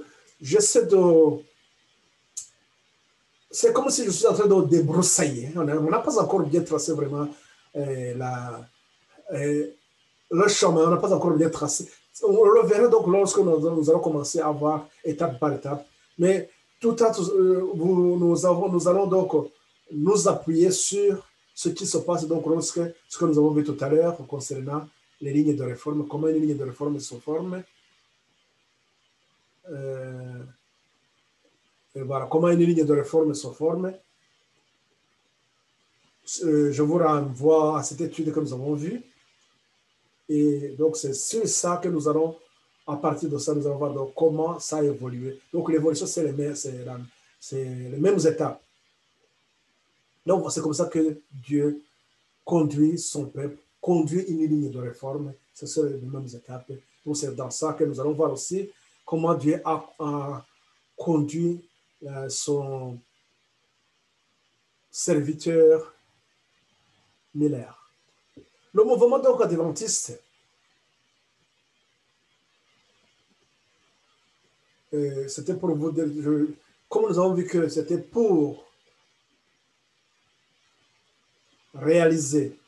c'est comme si je suis en train de débroussailler. On n'a pas encore bien tracé vraiment le chemin, on n'a pas encore bien tracé. On le verra donc lorsque nous allons commencer à voir étape par étape. Mais tout à nous allons donc nous appuyer sur ce qui se passe donc lorsque ce que nous avons vu tout à l'heure concernant les lignes de réforme, comment une ligne de réforme se forme. Et voilà, comment une ligne de réforme se forme. Je vous renvoie à cette étude que nous avons vue. Et donc, c'est sur ça que nous allons, à partir de ça, nous allons voir donc comment ça a évolué. Donc, l'évolution, c'est les mêmes étapes. Donc, c'est comme ça que Dieu conduit son peuple, conduit une ligne de réforme. Ce sont les mêmes étapes. Donc, c'est dans ça que nous allons voir aussi comment Dieu a conduit son serviteur Miller. Le mouvement donc adventiste, c'était pour vous dire, comme nous avons vu que c'était pour réaliser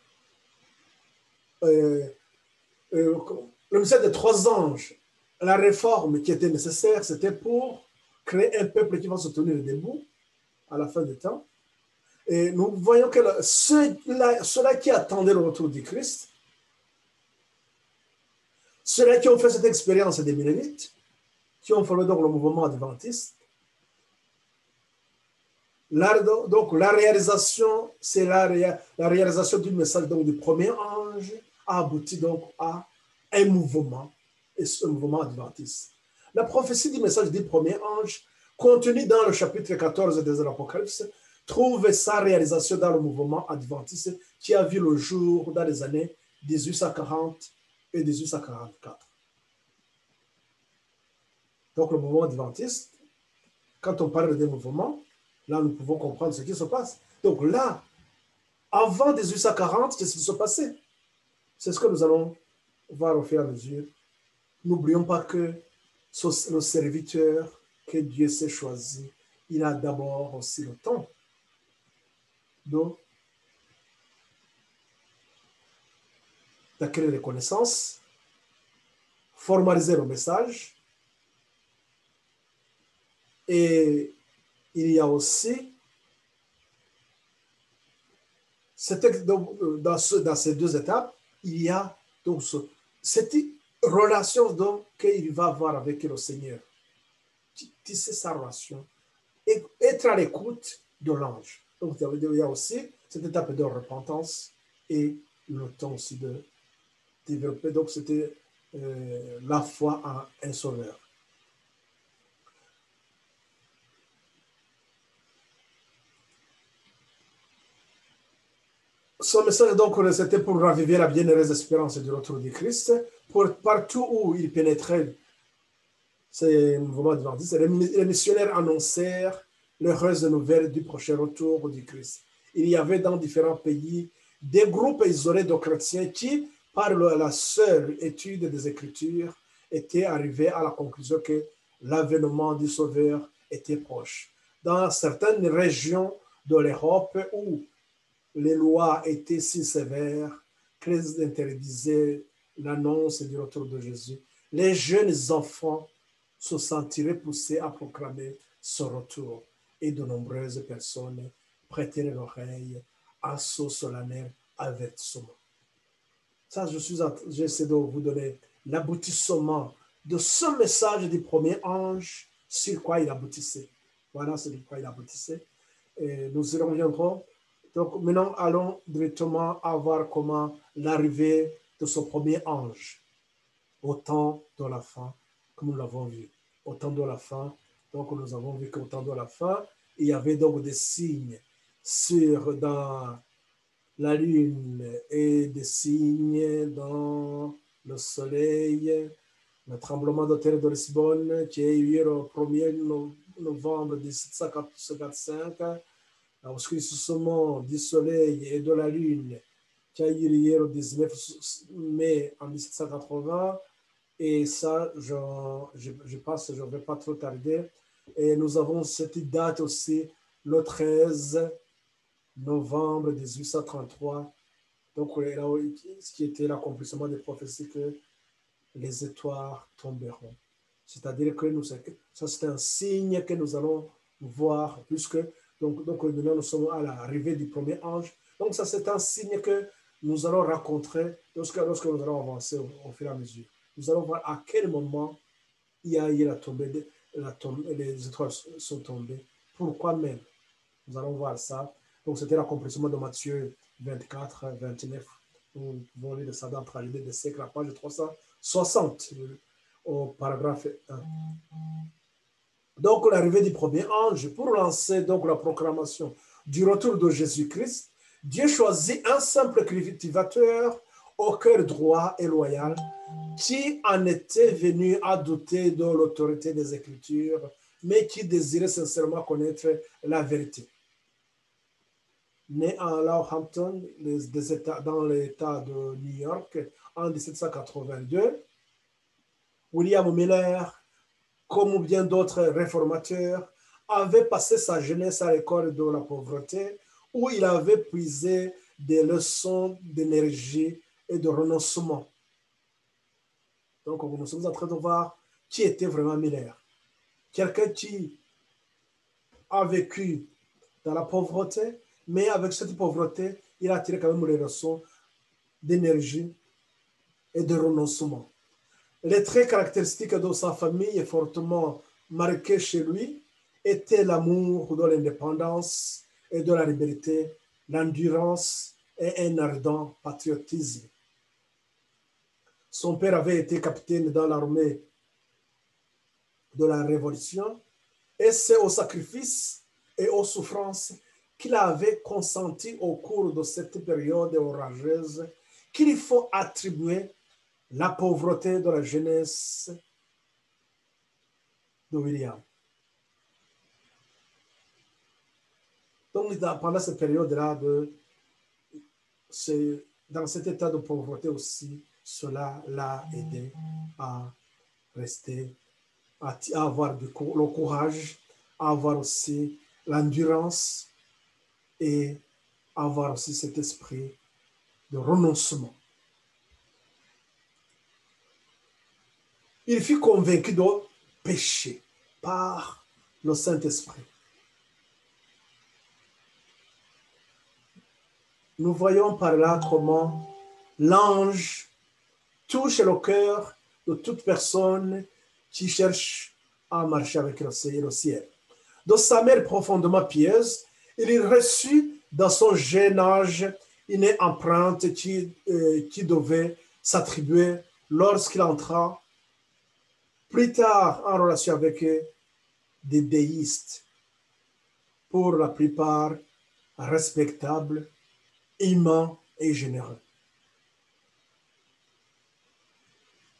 le mystère des trois anges, la réforme qui était nécessaire, c'était pour créer un peuple qui va se tenir debout à la fin du temps. Et nous voyons que ceux-là qui attendaient le retour du Christ, ceux-là qui ont fait cette expérience des Millénites, qui ont formé donc le mouvement adventiste, donc la réalisation, c'est la réalisation du message donc, du premier ange a abouti donc à un mouvement, et ce mouvement adventiste. La prophétie du message du premier ange, contenue dans le chapitre 14 de l'Apocalypse, trouve sa réalisation dans le mouvement adventiste qui a vu le jour dans les années 1840 et 1844. Donc le mouvement adventiste, quand on parle des mouvements, là nous pouvons comprendre ce qui se passe. Donc là, avant 1840, qu'est-ce qui se passait? C'est ce que nous allons voir au fur et à mesure. N'oublions pas que le serviteur que Dieu s'est choisi, il a d'abord aussi le temps d'acquérir les connaissances, formaliser le message, et il y a aussi dans ces deux étapes, il y a donc cette relation qu'il va avoir avec le Seigneur. Tisser sa relation et être à l'écoute de l'ange. Donc, il y a aussi cette étape de repentance et le temps aussi de développer. Donc, c'était la foi en un sauveur. Son message, donc, c'était pour raviver la bienheureuse espérance du retour du Christ. Partout où il pénétrait, ces mouvements adventistes, les missionnaires annoncèrent l'heureuse nouvelle du prochain retour du Christ. Il y avait dans différents pays des groupes isolés de chrétiens qui, par la seule étude des Écritures, étaient arrivés à la conclusion que l'avènement du Sauveur était proche. Dans certaines régions de l'Europe où les lois étaient si sévères qu'elles interdisaient l'annonce du retour de Jésus, les jeunes enfants se sentiraient poussés à proclamer son retour et de nombreuses personnes prêteraient l'oreille à ce solennel avertissement. Ça, j'essaie de vous donner l'aboutissement de ce message du premier ange, sur quoi il aboutissait. Voilà sur quoi il aboutissait. Et nous y reviendrons. Donc maintenant, allons directement à voir comment l'arrivée de ce premier ange au temps de la fin, comme nous l'avons vu. Au temps de la fin, donc nous avons vu qu'au temps de la fin, il y avait donc des signes dans la lune et des signes dans le soleil, le tremblement de terre de Lisbonne qui a eu lieu le 1er novembre 1755, l'obscurcissement du soleil et de la lune qui a eu lieu le 19 mai en 1780. Et ça, je passe, je ne vais pas trop tarder. Et nous avons cette date aussi, le 13 novembre 1833. Donc, ce qui était l'accomplissement des prophéties que les étoiles tomberont. C'est-à-dire que ça, c'est un signe que nous allons voir, puisque donc maintenant nous sommes à l'arrivée du premier ange. Donc, ça, c'est un signe que nous allons rencontrer lorsque nous allons avancer au fur et à mesure. Nous allons voir à quel moment il y a eu la tombée, les étoiles sont tombées. Pourquoi même? Nous allons voir ça. Donc, c'était l'accomplissement de Matthieu 24, 29. Nous pouvons lire ça dans Tragédie des siècles, la page 360, au paragraphe 1. Donc, l'arrivée du premier ange, pour lancer donc la proclamation du retour de Jésus-Christ, Dieu choisit un simple cultivateur au cœur droit et loyal qui en était venu à douter de l'autorité des Écritures, mais qui désirait sincèrement connaître la vérité. Né à Southampton, dans l'État de New York, en 1782, William Miller, comme bien d'autres réformateurs, avait passé sa jeunesse à l'école de la pauvreté, où il avait puisé des leçons d'énergie et de renoncement. Donc, nous sommes en train de voir qui était vraiment Miller. Quelqu'un qui a vécu dans la pauvreté, mais avec cette pauvreté, il a tiré quand même les leçons d'énergie et de renoncement. Les traits caractéristiques de sa famille et fortement marqués chez lui étaient l'amour de l'indépendance et de la liberté, l'endurance et un ardent patriotisme. Son père avait été capitaine dans l'armée de la Révolution et c'est au sacrifice et aux souffrances qu'il avait consenti au cours de cette période orageuse qu'il faut attribuer la pauvreté de la jeunesse de William. Donc, pendant cette période-là, dans cet état de pauvreté aussi, cela l'a aidé à rester, à avoir le courage, à avoir aussi l'endurance et avoir aussi cet esprit de renoncement. Il fut convaincu de péché par le Saint-Esprit. Nous voyons par là comment l'ange touche le cœur de toute personne qui cherche à marcher avec le ciel. De sa mère profondément pieuse, il reçut dans son jeune âge une empreinte qui devait s'attribuer lorsqu'il entra plus tard en relation avec des déistes, pour la plupart respectables, humains et généreux.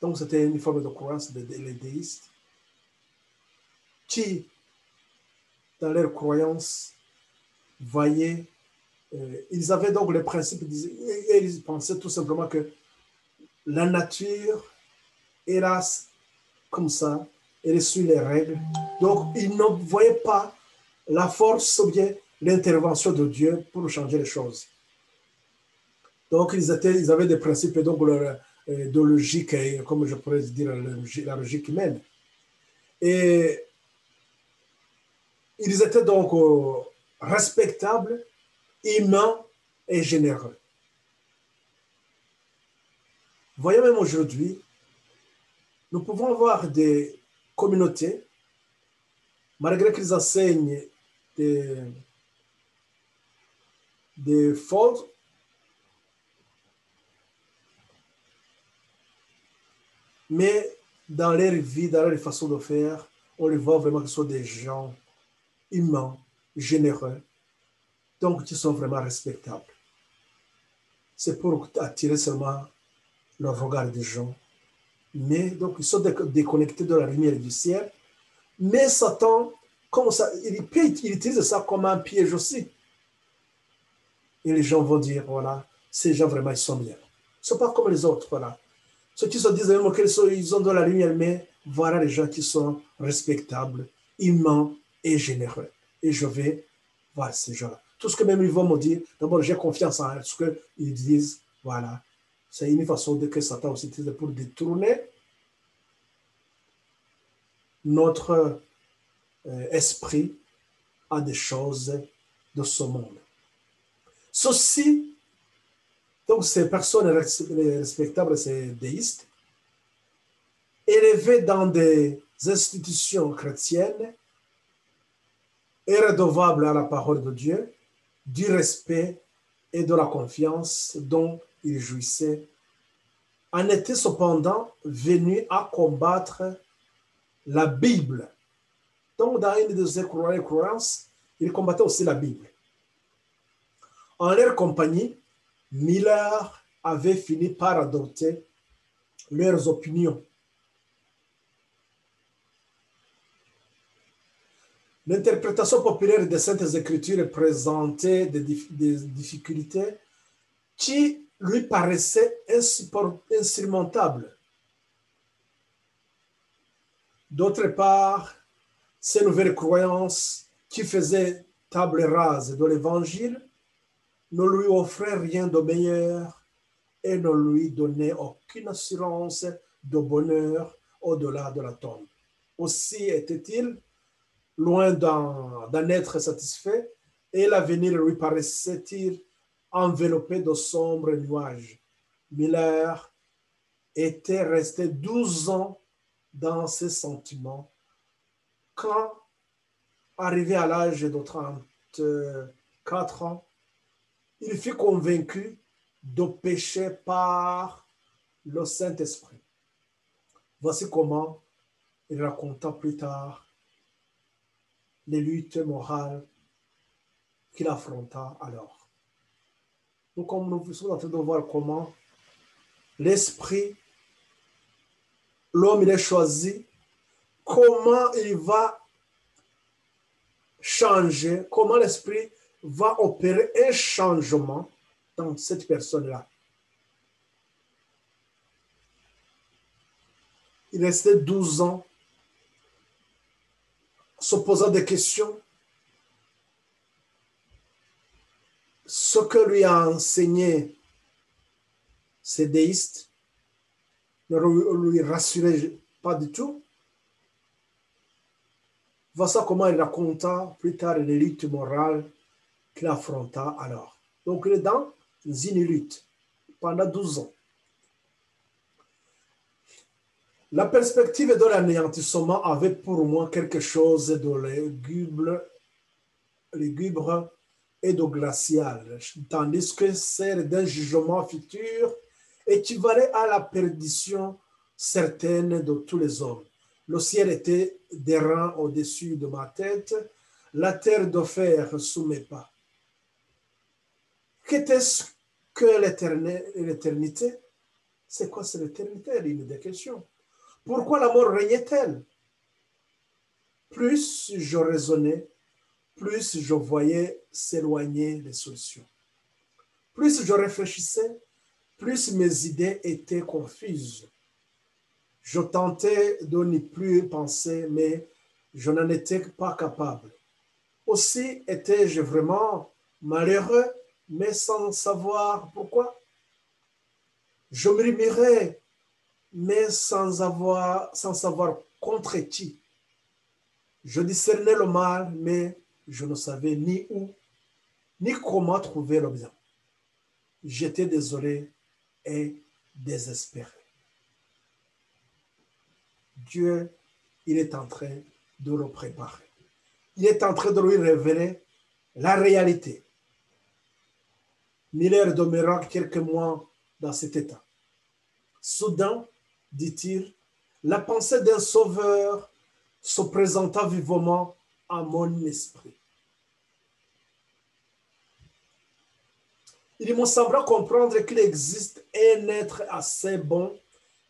Donc, c'était une forme de croyance des déistes qui, dans leur croyance, voyaient, ils avaient donc le principe, et ils pensaient tout simplement que la nature era comme ça, elle suit les règles. Donc, ils ne voyaient pas la force ou bien l'intervention de Dieu pour changer les choses. Donc, ils avaient des principes donc, de logique, comme je pourrais dire, la logique humaine. Et ils étaient donc respectables, humains et généreux. Voyons même aujourd'hui, nous pouvons voir des communautés malgré qu'ils enseignent des fautes, mais dans leur vie, dans leur façon de faire, on les voit vraiment qu'ils sont des gens humains, généreux, donc qui sont vraiment respectables. C'est pour attirer seulement le regard des gens. Mais donc, ils sont déconnectés de la lumière du ciel. Mais Satan, comme ça, il utilise ça comme un piège aussi. Et les gens vont dire, voilà, ces gens vraiment, ils sont bien. Ils ne sont pas comme les autres, voilà. Ceux qui se disent même qu'ils ont de la lumière, mais voilà les gens qui sont respectables, humains et généreux. Et je vais voir ces gens-là. Tout ce que même ils vont me dire, d'abord, j'ai confiance en ce qu'ils disent, voilà. C'est une façon que Satan aussi utilise pour détourner notre esprit à des choses de ce monde. Ceci, donc ces personnes respectables, ces déistes, élevés dans des institutions chrétiennes et redevables à la parole de Dieu, du respect et de la confiance dont ils jouissaient, en étaient cependant venus à combattre la Bible. Donc, dans une de ses croyances, ils combattaient aussi la Bible. En leur compagnie, Miller avait fini par adopter leurs opinions. L'interprétation populaire des Saintes Écritures présentait des difficultés qui lui paraissaient insurmontables. D'autre part, ces nouvelles croyances qui faisaient table rase de l'Évangile ne lui offraient rien de meilleur et ne lui donnaient aucune assurance de bonheur au-delà de la tombe. Aussi était-il loin d'en être satisfait, et l'avenir lui paraissait-il enveloppé de sombres nuages. Miller était resté 12 ans dans ses sentiments quand, arrivé à l'âge de 34 ans, il fut convaincu de pécher par le Saint-Esprit. Voici comment il raconta plus tard les luttes morales qu'il affronta alors. Donc, comme nous sommes en train de voir comment l'esprit, l'homme, il est choisi, comment il va changer, comment l'esprit va opérer un changement dans cette personne-là. Il restait 12 ans se posant des questions. Ce que lui a enseigné ces déistes ne lui rassurait pas du tout. Voici comment il raconta plus tard les luttes morales qu'il affronta alors. Donc il est dans une lutte pendant 12 ans. La perspective de l'anéantissement avait pour moi quelque chose de lugubre et de glacial, tandis que celle d'un jugement futur équivalait à la perdition certaine de tous les hommes. Le ciel était d'airain au-dessus de ma tête, la terre de fer sous mes pas. Qu'était-ce que l'éternité? C'est quoi c'est l'éternité? Une des questions. Pourquoi la mort régnait-elle? Plus je raisonnais, plus je voyais s'éloigner les solutions. Plus je réfléchissais, plus mes idées étaient confuses. Je tentais de n'y plus penser, mais je n'en étais pas capable. Aussi étais-je vraiment malheureux, mais sans savoir pourquoi. Je murmurais, mais sans savoir contre qui. Je discernais le mal, mais je ne savais ni où, ni comment trouver le bien. J'étais désolé et désespéré. Dieu, il est en train de le préparer. il est en train de lui révéler la réalité. Miller demeura quelques mois dans cet état. Soudain, dit-il, la pensée d'un sauveur se présenta vivement à mon esprit. Il me sembla comprendre qu'il existe un être assez bon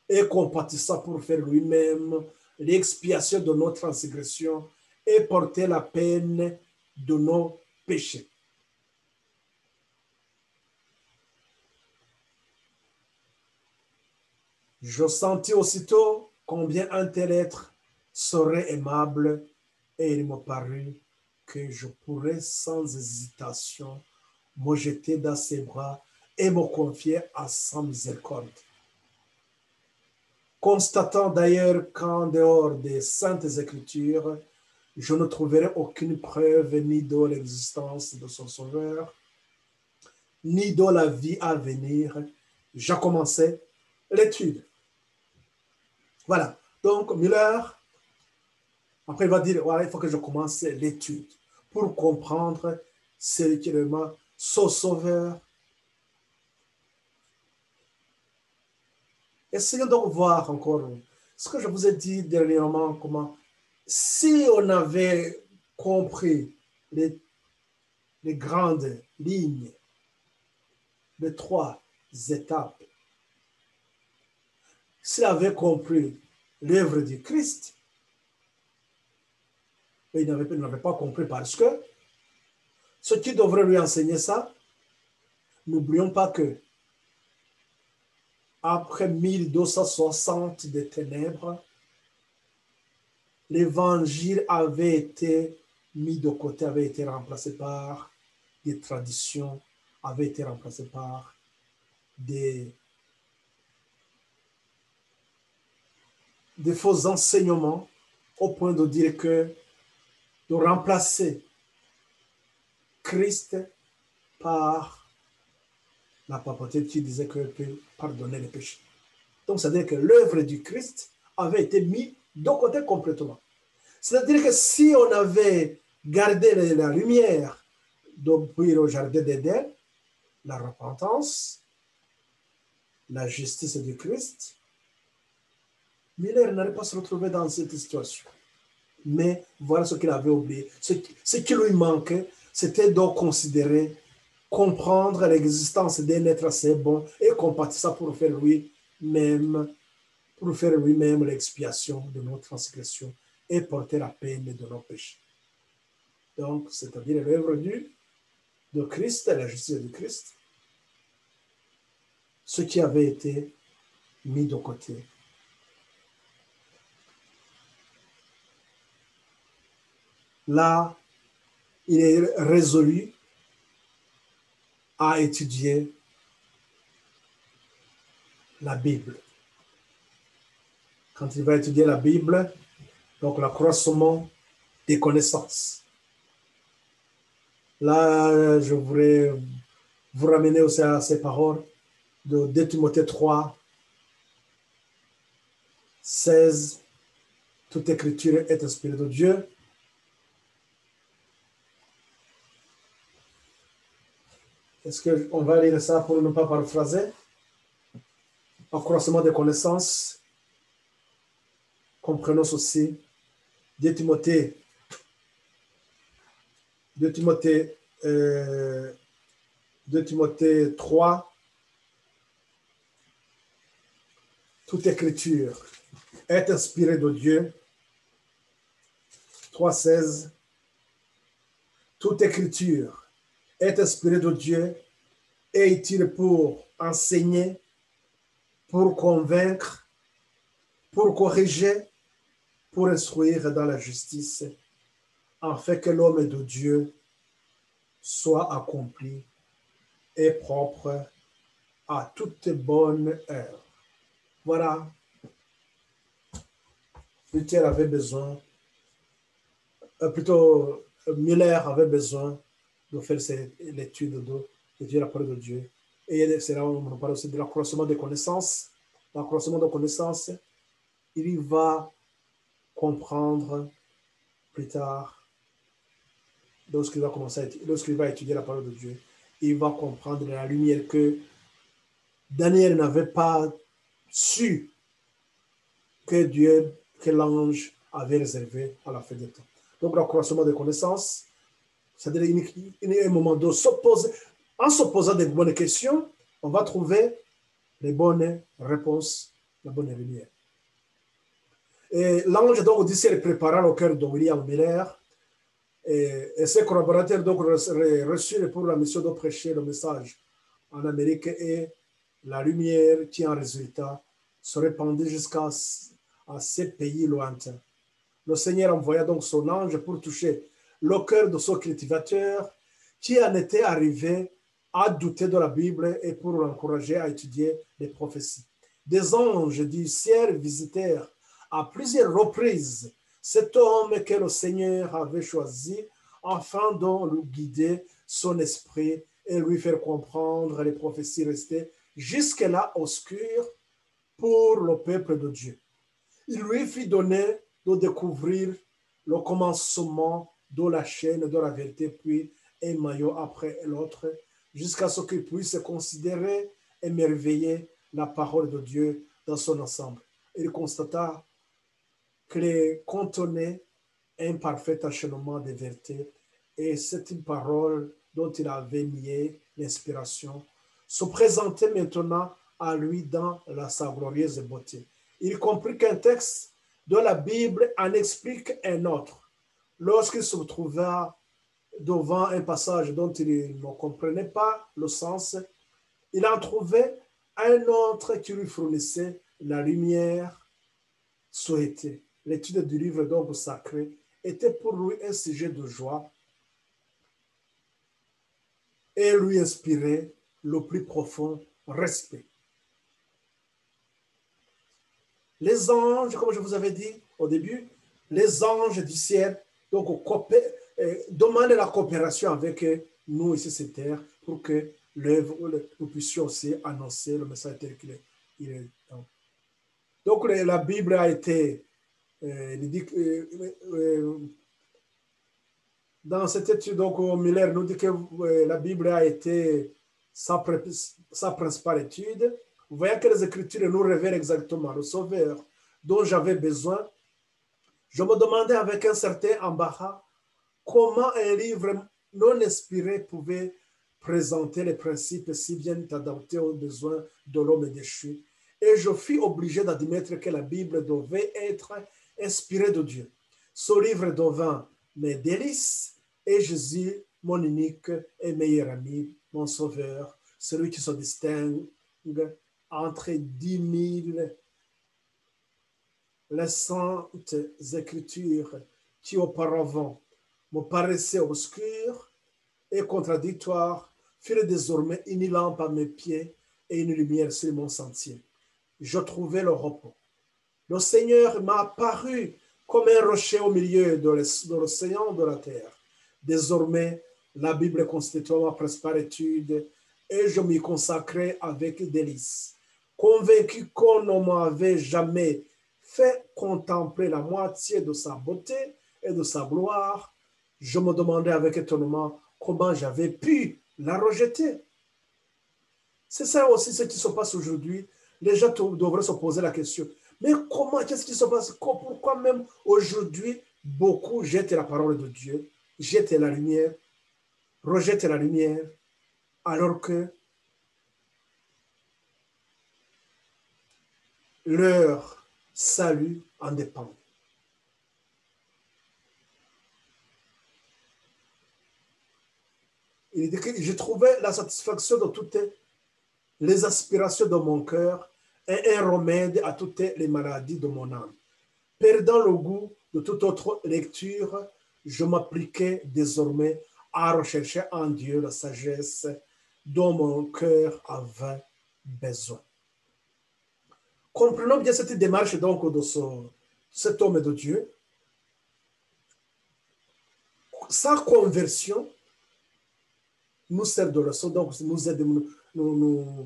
et compatissant pour faire lui-même l'expiation de nos transgressions et porter la peine de nos péchés. Je sentis aussitôt combien un tel être serait aimable et il me parut que je pourrais sans hésitation me jeter dans ses bras et me confier à sa miséricorde. Constatant d'ailleurs qu'en dehors des Saintes Écritures, je ne trouverai aucune preuve ni de l'existence de son Sauveur, ni de la vie à venir, j'ai commencé l'étude. Voilà. Donc, Miller, après, il va dire, voilà, il faut que je commence l'étude pour comprendre sérieusement son Sauveur. Essayons donc de voir encore ce que je vous ai dit dernièrement, comment, si on avait compris les grandes lignes, les 3 étapes, s'il avait compris l'œuvre du Christ, mais il n'avait pas compris parce que ce qui devrait lui enseigner ça, n'oublions pas que après 1260 de ténèbres, l'évangile avait été mis de côté, avait été remplacé par des traditions, avait été remplacé par des faux enseignements au point de dire que de remplacer Christ par la papauté qui disait qu'elle peut pardonner les péchés. Donc, c'est-à-dire que l'œuvre du Christ avait été mise de côté complètement. C'est-à-dire que si on avait gardé la lumière depuis le jardin d'Éden, la repentance, la justice du Christ, Miller n'allait pas se retrouver dans cette situation. Mais voilà ce qu'il avait oublié. Ce qui lui manquait, c'était de considérer, comprendre l'existence d'un être assez bon et compatissant pour faire lui-même l'expiation de nos transgressions et porter la peine de nos péchés. Donc, c'est-à-dire l'œuvre de Christ, la justice de Christ, ce qui avait été mis de côté. Là, il est résolu à étudier la Bible. Quand il va étudier la Bible, donc l'accroissement des connaissances. Là, je voudrais vous ramener aussi à ces paroles de 2 Timothée 3, 16. Toute écriture est inspirée de Dieu. Est-ce qu'on va lire ça pour ne pas paraphraser? Accroissement des connaissances. Comprenons ceci. 2 Timothée 3. Toute écriture est inspirée de Dieu. 3,16. Toute écriture est inspirée de Dieu et utile pour enseigner, pour convaincre, pour corriger, pour instruire dans la justice, afin que l'homme de Dieu soit accompli et propre à toute bonne œuvre. Voilà. Luther avait besoin, Miller avait besoin de faire l'étude de la parole de Dieu. Et c'est là où on parle aussi de l'accroissement des connaissances. L'accroissement des connaissances, il va comprendre plus tard lorsqu'il va lorsqu'il va étudier la parole de Dieu, il va comprendre la lumière que Daniel n'avait pas su que l'ange avait réservé à la fin des temps. Donc, l'accroissement des connaissances, c'est-à-dire un moment de s'opposer. En se posant des bonnes questions, on va trouver les bonnes réponses, la bonne lumière. Et l'ange donc du ciel prépara le cœur de William Miller et ses collaborateurs donc reçurent pour la mission de prêcher le message en Amérique et la lumière qui en résulta se répandit jusqu'à ces pays lointains. Le Seigneur envoya donc son ange pour toucher le cœur de son cultivateur qui en était arrivé à douter de la Bible et pour l'encourager à étudier les prophéties. Des anges du ciel visitèrent à plusieurs reprises cet homme que le Seigneur avait choisi afin de lui guider son esprit et lui faire comprendre les prophéties restées jusque-là obscures pour le peuple de Dieu. Il lui fit donner de découvrir le commencement de la chaîne de la vérité, puis un maillot après l'autre, jusqu'à ce qu'il puisse considérer et émerveiller la parole de Dieu dans son ensemble. Il constata qu'elle contenait un parfait enchaînement de vérité et cette parole dont il avait nié l'inspiration se présentait maintenant à lui dans sa glorieuse beauté. Il comprit qu'un texte de la Bible en explique un autre. Lorsqu'il se trouva devant un passage dont il ne comprenait pas le sens, il en trouvait un autre qui lui fournissait la lumière souhaitée. L'étude du livre donc sacré était pour lui un sujet de joie et lui inspirait le plus profond respect. Les anges, comme je vous avais dit au début, les anges du ciel donc, demandent la coopération avec nous ici sur terre pour que nous puissions aussi annoncer le message tel qu'il est. Donc la Bible a été dans cette étude, donc Miller nous dit que la Bible a été sa principale étude. Vous voyez que les Écritures nous révèlent exactement le Sauveur dont j'avais besoin. Je me demandais avec un certain embarras comment un livre non inspiré pouvait présenter les principes si bien adaptés aux besoins de l'homme déchu. Et je fus obligé d'admettre que la Bible devait être inspirée de Dieu. Ce livre devint mes délices et Jésus, mon unique et meilleur ami, mon sauveur, celui qui se distingue entre 10 000 les saintes écritures qui auparavant me paraissaient obscures et contradictoires furent désormais une lampe à mes pieds et une lumière sur mon sentier. Je trouvais le repos. Le Seigneur m'a apparu comme un rocher au milieu de l'océan de la terre. Désormais, la Bible constitue ma principale étude et je m'y consacrais avec délice. Convaincu qu'on ne m'avait jamais fait contempler la moitié de sa beauté et de sa gloire, je me demandais avec étonnement comment j'avais pu la rejeter. C'est ça aussi ce qui se passe aujourd'hui. Les gens devraient se poser la question. Mais comment, qu'est-ce qui se passe? Pourquoi même aujourd'hui, beaucoup jettent la parole de Dieu, jettent la lumière, rejettent la lumière, alors que leur salut en dépend. Il dit que je trouvais la satisfaction de toutes les aspirations de mon cœur et un remède à toutes les maladies de mon âme. Perdant le goût de toute autre lecture, je m'appliquais désormais à rechercher en Dieu la sagesse dont mon cœur avait besoin. Comprenons bien cette démarche donc de cet homme de Dieu. Sa conversion nous sert de leçon, donc nous aide, nous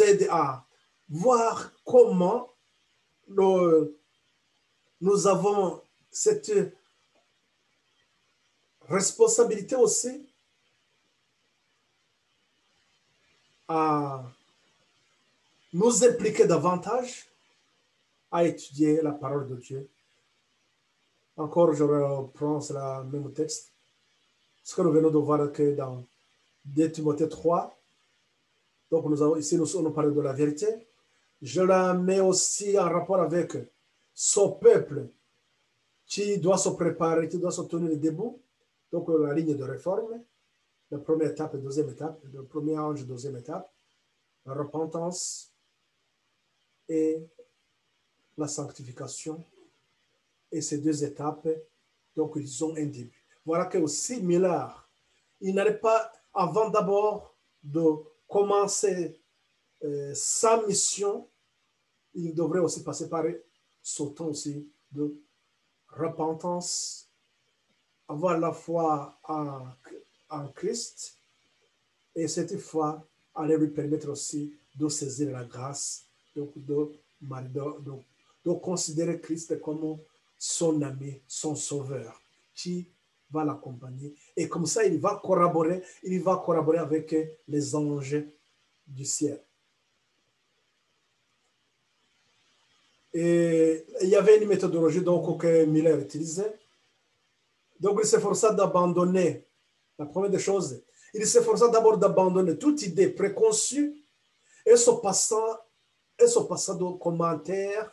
aide à voir comment nous avons cette responsabilité aussi à nous impliquer davantage à étudier la parole de Dieu. Encore, je reprends le même texte. Ce que nous venons de voir que dans 2 Timothée 3, donc nous parlons de la vérité. Je la mets aussi en rapport avec son peuple qui doit se préparer, qui doit se tenir debout. Donc la ligne de réforme, la première étape, la deuxième étape, le premier ange, la deuxième étape, la repentance et la sanctification. Et ces deux étapes, donc ils ont un début. Voilà que aussi Miller, il n'allait pas, avant d'abord de commencer sa mission, il devrait aussi passer par ce temps aussi de repentance, avoir la foi en Christ, et cette foi allait lui permettre aussi de saisir la grâce, donc de considérer Christ comme son ami, son sauveur, qui va l'accompagner. Et comme ça, il va collaborer avec les anges du ciel. Et il y avait une méthodologie donc, que Miller utilisait. Donc, il s'efforça d'abandonner, la première des choses, il s'efforça d'abord d'abandonner toute idée préconçue et se passant de commentaires,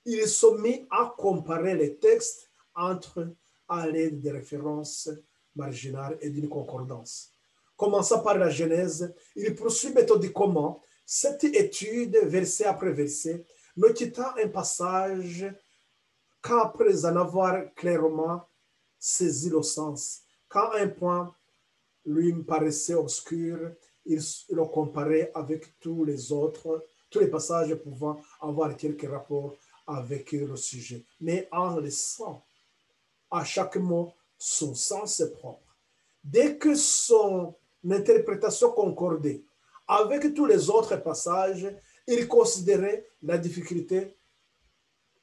il se mit à comparer les textes à l'aide des références marginales et d'une concordance. Commençant par la Genèse, il poursuit méthodiquement cette étude, verset après verset, ne quittant un passage qu'après en avoir clairement saisi le sens. Quand un point lui paraissait obscur, il le comparait avec tous les passages pouvant avoir quelque rapport avec le sujet, mais en laissant à chaque mot son sens propre. Dès que son interprétation concordait avec tous les autres passages, il considérait la difficulté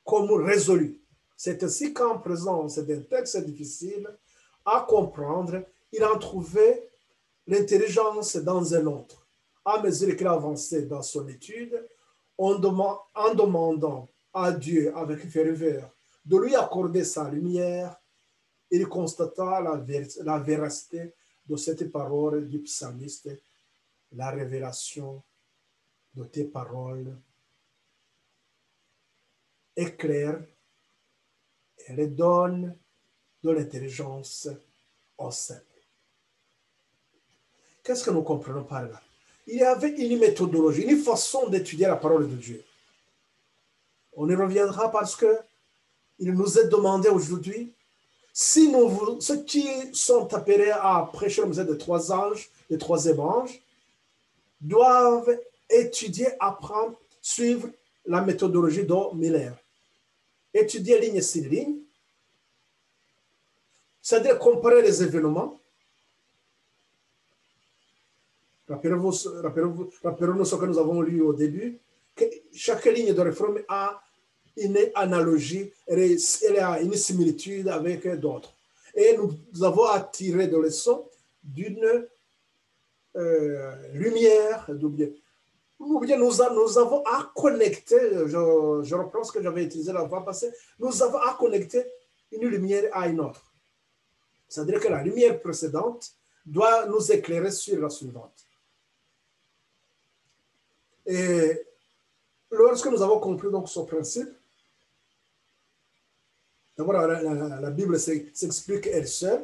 comme résolue. C'est ainsi qu'en présence d'un texte difficile à comprendre, il en trouvait l'intelligence dans un autre. À mesure qu'il avançait dans son étude, en demandant à Dieu avec ferveur de lui accorder sa lumière, il constata la véracité de cette parole du psalmiste, la révélation de tes paroles éclaire et les donne de l'intelligence au simple. Qu'est-ce que nous comprenons par là? Il y avait une méthodologie, une façon d'étudier la parole de Dieu. On y reviendra parce que il nous est demandé aujourd'hui, si ceux qui sont appelés à prêcher le message des trois anges, des troisième ange, doivent étudier, apprendre, suivre la méthodologie de Miller. Étudier ligne sur ligne, c'est-à-dire comparer les événements. Rappelez-nous ce que nous avons lu au début, que chaque ligne de réforme a une analogie, elle a une similitude avec d'autres. Et nous avons attiré des leçons d'une lumière, ou bien nous avons à connecter, je reprends ce que j'avais utilisé la fois passée, nous avons à connecter une lumière à une autre. C'est-à-dire que la lumière précédente doit nous éclairer sur la suivante. Et lorsque nous avons compris donc ce principe, d'abord la Bible s'explique elle seule.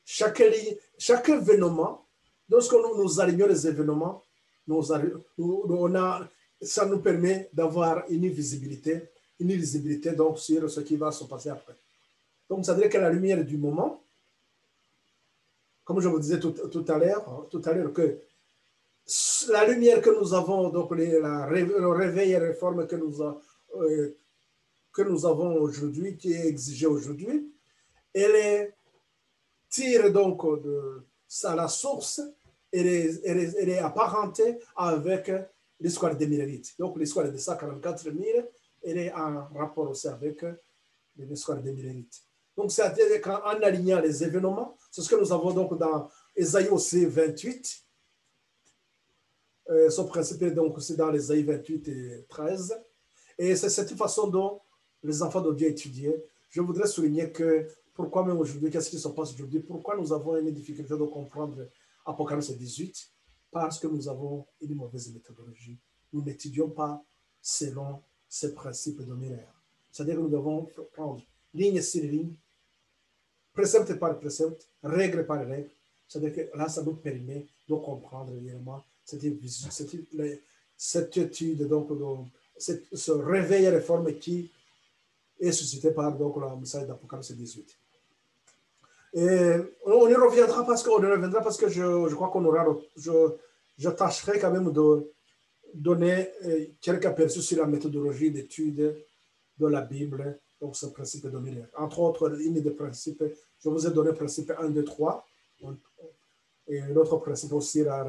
Chaque événement, lorsque nous alignons les événements, ça nous permet d'avoir une visibilité donc, sur ce qui va se passer après. Donc, ça veut dire que la lumière du moment, comme je vous disais tout à l'heure, que la lumière que nous avons, donc le réveil et réforme que nous avons aujourd'hui, qui est exigée aujourd'hui, elle tire donc à la source, elle est apparentée avec l'histoire des Millérites. Donc l'histoire des 144 000, elle est en rapport aussi avec l'histoire des Millérites. Donc, c'est-à-dire qu'en alignant les événements, c'est ce que nous avons donc dans Ésaïe aussi 28. Ce principe est donc aussi dans Ésaïe 28 et 13. Et c'est cette façon dont les enfants de Dieu étudiaient. Je voudrais souligner que pourquoi même aujourd'hui, qu'est-ce qui se passe aujourd'hui, pourquoi nous avons une difficulté de comprendre Apocalypse 18, parce que nous avons une mauvaise méthodologie. Nous n'étudions pas selon ces principes dominaires. C'est-à-dire que nous devons prendre ligne sur ligne, précepte par précepte, règle par règle. C'est-à-dire que là, ça nous permet de comprendre réellement cette étude, donc, ce réveil et réforme qui est suscité par donc, le message d'Apocalypse 18. Et on y reviendra parce que je crois qu'on aura, je tâcherai quand même de donner quelques aperçus sur la méthodologie d'étude de la Bible, donc ce principe dominaire. Entre autres, une des principes, je vous ai donné le principe 1, 2, 3, et l'autre principe aussi, la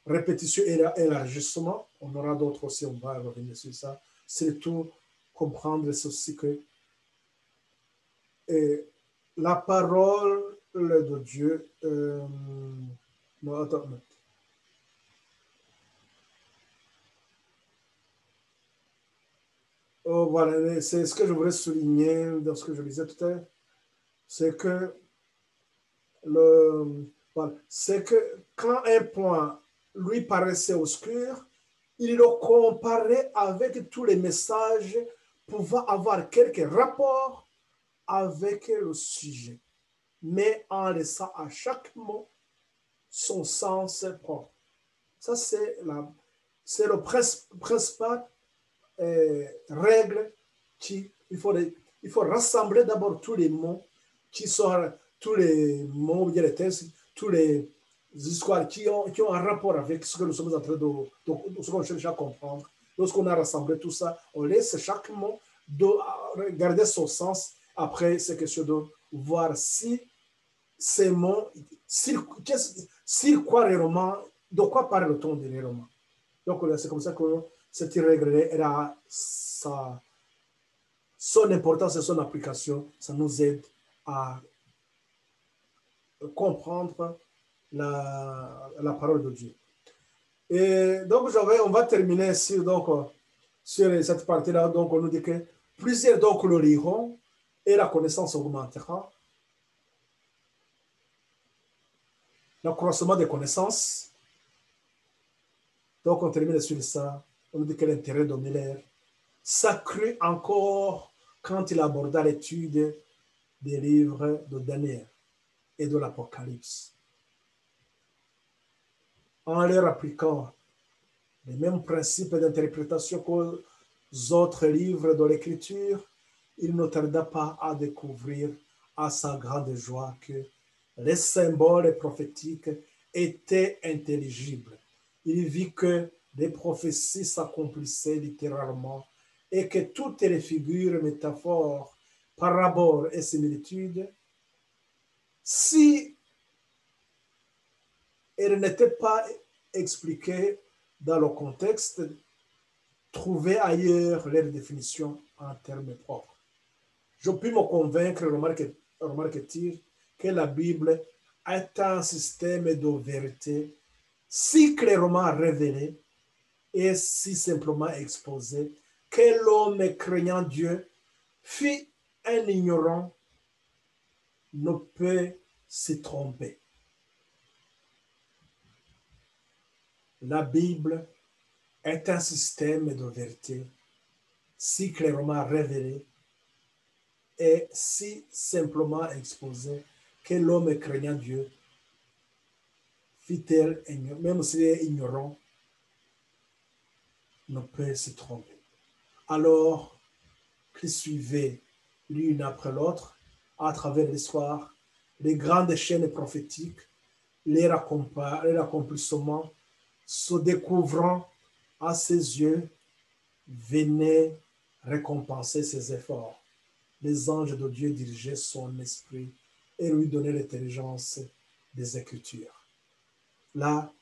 répétition et l'élargissement. On aura d'autres aussi, on va revenir sur ça. C'est tout comprendre ceci que la parole de Dieu, non, attends, oh, voilà, c'est ce que je voulais souligner dans ce que je disais tout à l'heure, c'est que voilà, c'est que quand un point lui paraissait obscur, il le comparait avec tous les messages pouvant avoir quelque rapport avec le sujet, mais en laissant à chaque mot son sens propre. Ça, c'est le principal règle qui, il faut rassembler d'abord tous les mots qui sont, tous les mots, bien les textes, tous les histoires qui ont un rapport avec ce que nous sommes en train de ce qu'on cherche à comprendre. Lorsqu'on a rassemblé tout ça, on laisse chaque mot garder son sens. Après, c'est question de voir si ces mots, sur quoi réellement, de quoi parle-t-on réellement. Donc, c'est comme ça que cette règle, elle a son importance et son application. Ça nous aide à comprendre la parole de Dieu. Et donc, on va terminer sur cette partie-là. Donc, on nous dit que plusieurs donc le liront et la connaissance augmentera. L'accroissement des connaissances. Donc, on termine sur ça. On nous dit que l'intérêt de Miller s'accrut encore quand il aborda l'étude des livres de Daniel et de l'Apocalypse. En leur appliquant les mêmes principes d'interprétation qu'aux autres livres de l'Écriture, il ne tarda pas à découvrir à sa grande joie que les symboles prophétiques étaient intelligibles. Il vit que les prophéties s'accomplissaient littéralement et que toutes les figures, métaphores, paraboles et similitudes, si elles n'étaient pas expliquées dans le contexte, trouvaient ailleurs leur définition en termes propres. Je puis me convaincre, remarque-t-il, que la Bible est un système de vérité si clairement révélé et si simplement exposé que l'homme craignant Dieu, fut un ignorant, ne peut se tromper. La Bible est un système de vérité si clairement révélé et si simplement exposé que l'homme craignant Dieu, fut-elle, même s'il est ignorant, ne peut se tromper. Alors qu'il suivait l'une après l'autre à travers l'histoire les grandes chaînes prophétiques, les accomplissements se découvrant à ses yeux venaient récompenser ses efforts. Les anges de Dieu dirigeaient son esprit et lui donnaient l'intelligence des Écritures. Là,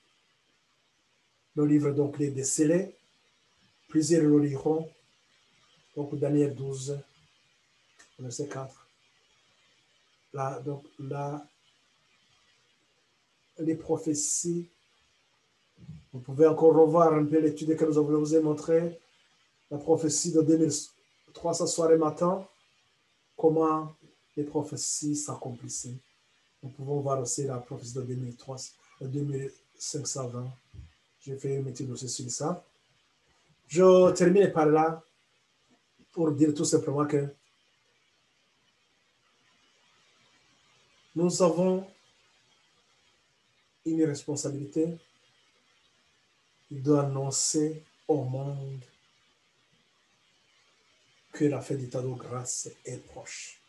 le livre donc est décelé. Plusieurs le liront. Donc Daniel 12, verset 4. Là, donc, là, les prophéties, vous pouvez encore revoir un peu l'étude que nous vous ai montré, la prophétie de 2300 soir et matin, comment les prophéties s'accomplissaient. Nous pouvons voir aussi la prophétie de 2520. J'ai fait une étude aussi sur ça. Je termine par là pour dire tout simplement que nous avons une responsabilité d'annoncer au monde que la fête d'état de grâce est proche.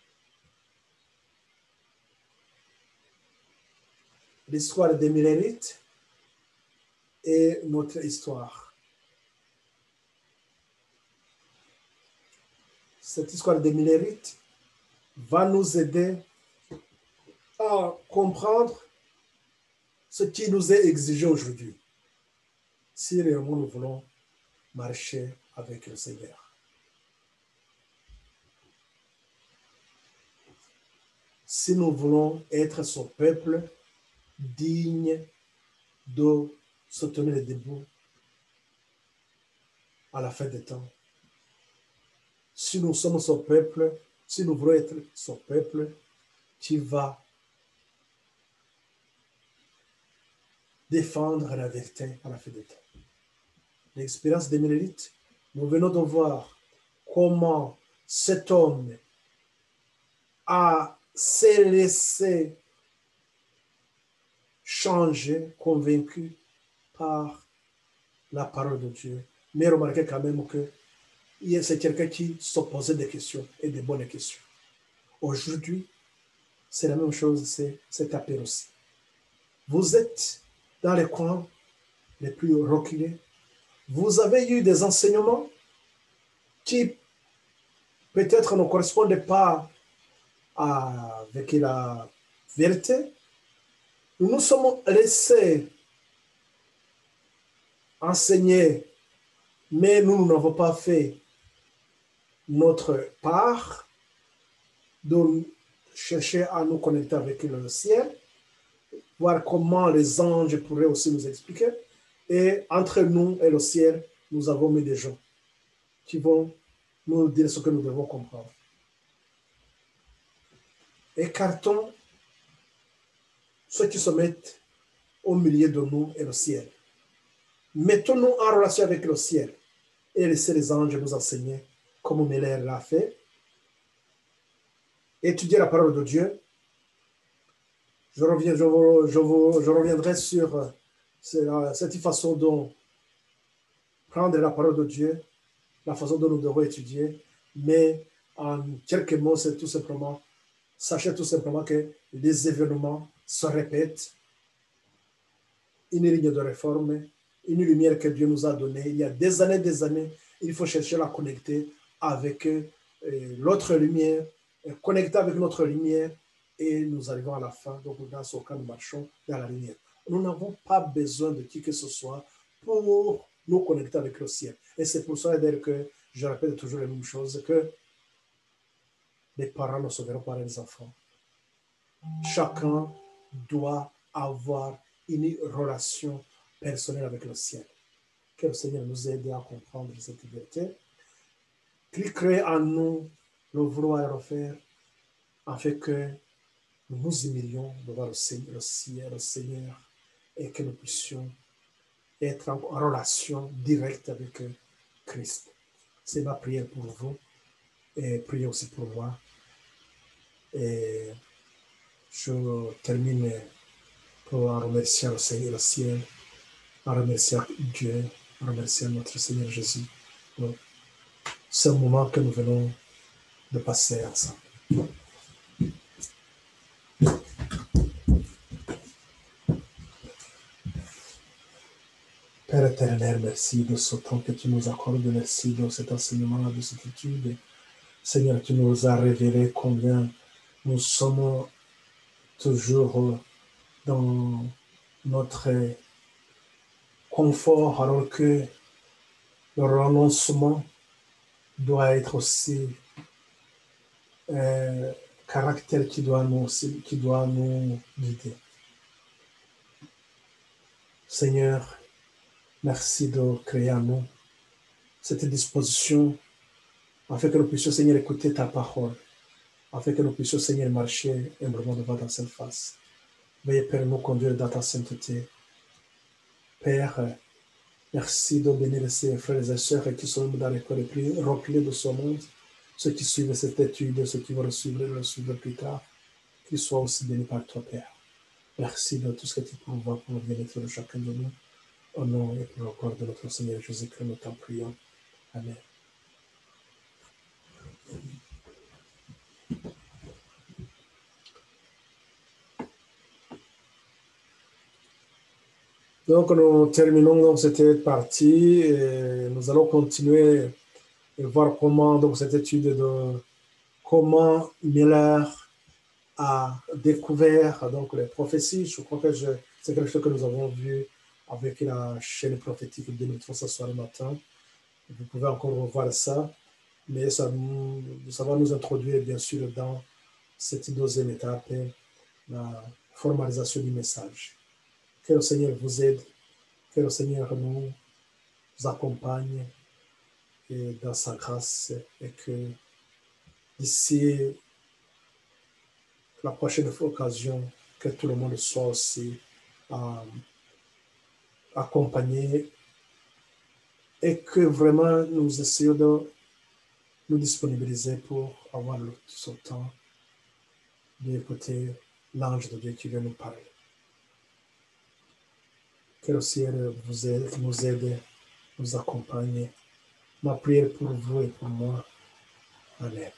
L'histoire des Millérites est notre histoire. Cette histoire des Millérites va nous aider à comprendre ce qui nous est exigé aujourd'hui, si réellement nous voulons marcher avec le Seigneur. Si nous voulons être son peuple digne de se tenir debout à la fin des temps. Si nous sommes son peuple, si nous voulons être son peuple qui va défendre la vérité à la fin des temps. L'expérience des Millérites, nous venons de voir comment cet homme s'est laissé changer, convaincu par la parole de Dieu. Mais remarquez quand même que c'est quelqu'un qui se posait des questions et des bonnes questions. Aujourd'hui, c'est la même chose, c'est appel aussi. Vous êtes dans les coins les plus reculés. Vous avez eu des enseignements qui peut-être ne correspondaient pas avec la vérité. Nous nous sommes laissés enseigner, mais nous n'avons pas fait notre part de chercher à nous connecter avec le ciel, voir comment les anges pourraient aussi nous expliquer. Et entre nous et le ciel, nous avons mis des gens qui vont nous dire ce que nous devons comprendre. Écartons ceux qui se mettent au milieu de nous et le ciel. Mettons-nous en relation avec le ciel et laissez les anges nous enseigner comme Miller l'a fait. Étudier la parole de Dieu. Je reviendrai sur cette façon dont prendre la parole de Dieu, la façon dont nous devons étudier, mais en quelques mots, c'est tout simplement, sachez tout simplement que les événements se répètent, une ligne de réforme, une lumière que Dieu nous a donnée. Il y a des années, il faut chercher à la connecter avec l'autre lumière, connecter avec notre lumière, et nous arrivons à la fin. Donc, dans ce cas, nous marchons dans la lumière. Nous n'avons pas besoin de qui que ce soit pour nous connecter avec le ciel. Et c'est pour ça que je répète toujours la même chose, que les parents ne se verront pas les enfants. Chacun doit avoir une relation personnelle avec le ciel. Que le Seigneur nous aide à comprendre cette vérité. Qu'il crée en nous le vouloir et refaire, afin que nous nous humilions devant le Seigneur, et que nous puissions être en relation directe avec Christ. C'est ma prière pour vous et priez aussi pour moi. Et je termine pour remercier le Seigneur, le ciel, en remerciant Dieu, en remerciant notre Seigneur Jésus pour ce moment que nous venons de passer ensemble. Père éternel, merci de ce temps que tu nous accordes, merci de cet enseignement, de cette étude. Seigneur, tu nous as révélé combien nous sommes toujours dans notre confort, alors que le renoncement doit être aussi caractère qui doit nous guider. Seigneur, merci de créer en nous cette disposition afin que nous puissions, Seigneur, écouter ta parole, afin que nous puissions, Seigneur, marcher humblement devant ta sainte face. Veuillez, Père, nous conduire dans ta sainteté. Père, merci de bénir ces frères et sœurs qui sont dans l'école les plus reculées de ce monde, ceux qui suivent cette étude, ceux qui vont le suivre plus tard, qu'ils soient aussi bénis par toi, Père. Merci de tout ce que tu pourvois pour le bien-être de chacun de nous. Au nom et pour le corps de notre Seigneur Jésus-Christ, nous t'en prions. Amen. Donc, nous terminons donc cette partie et nous allons continuer et voir comment donc cette étude de comment Miller a découvert donc les prophéties. Je crois que c'est quelque chose que nous avons vu avec la chaîne prophétique de notre ce soir le matin. Vous pouvez encore revoir ça, mais ça va nous introduire bien sûr dans cette deuxième étape, la formalisation du message. Que le Seigneur vous aide, que le Seigneur nous accompagne et dans sa grâce et que d'ici la prochaine occasion, que tout le monde soit aussi accompagné et que vraiment nous essayons de nous disponibiliser pour avoir ce temps d'écouter l'ange de Dieu qui vient nous parler. Que le Seigneur nous aide, nous accompagne. Ma prière pour vous et pour moi. Amen.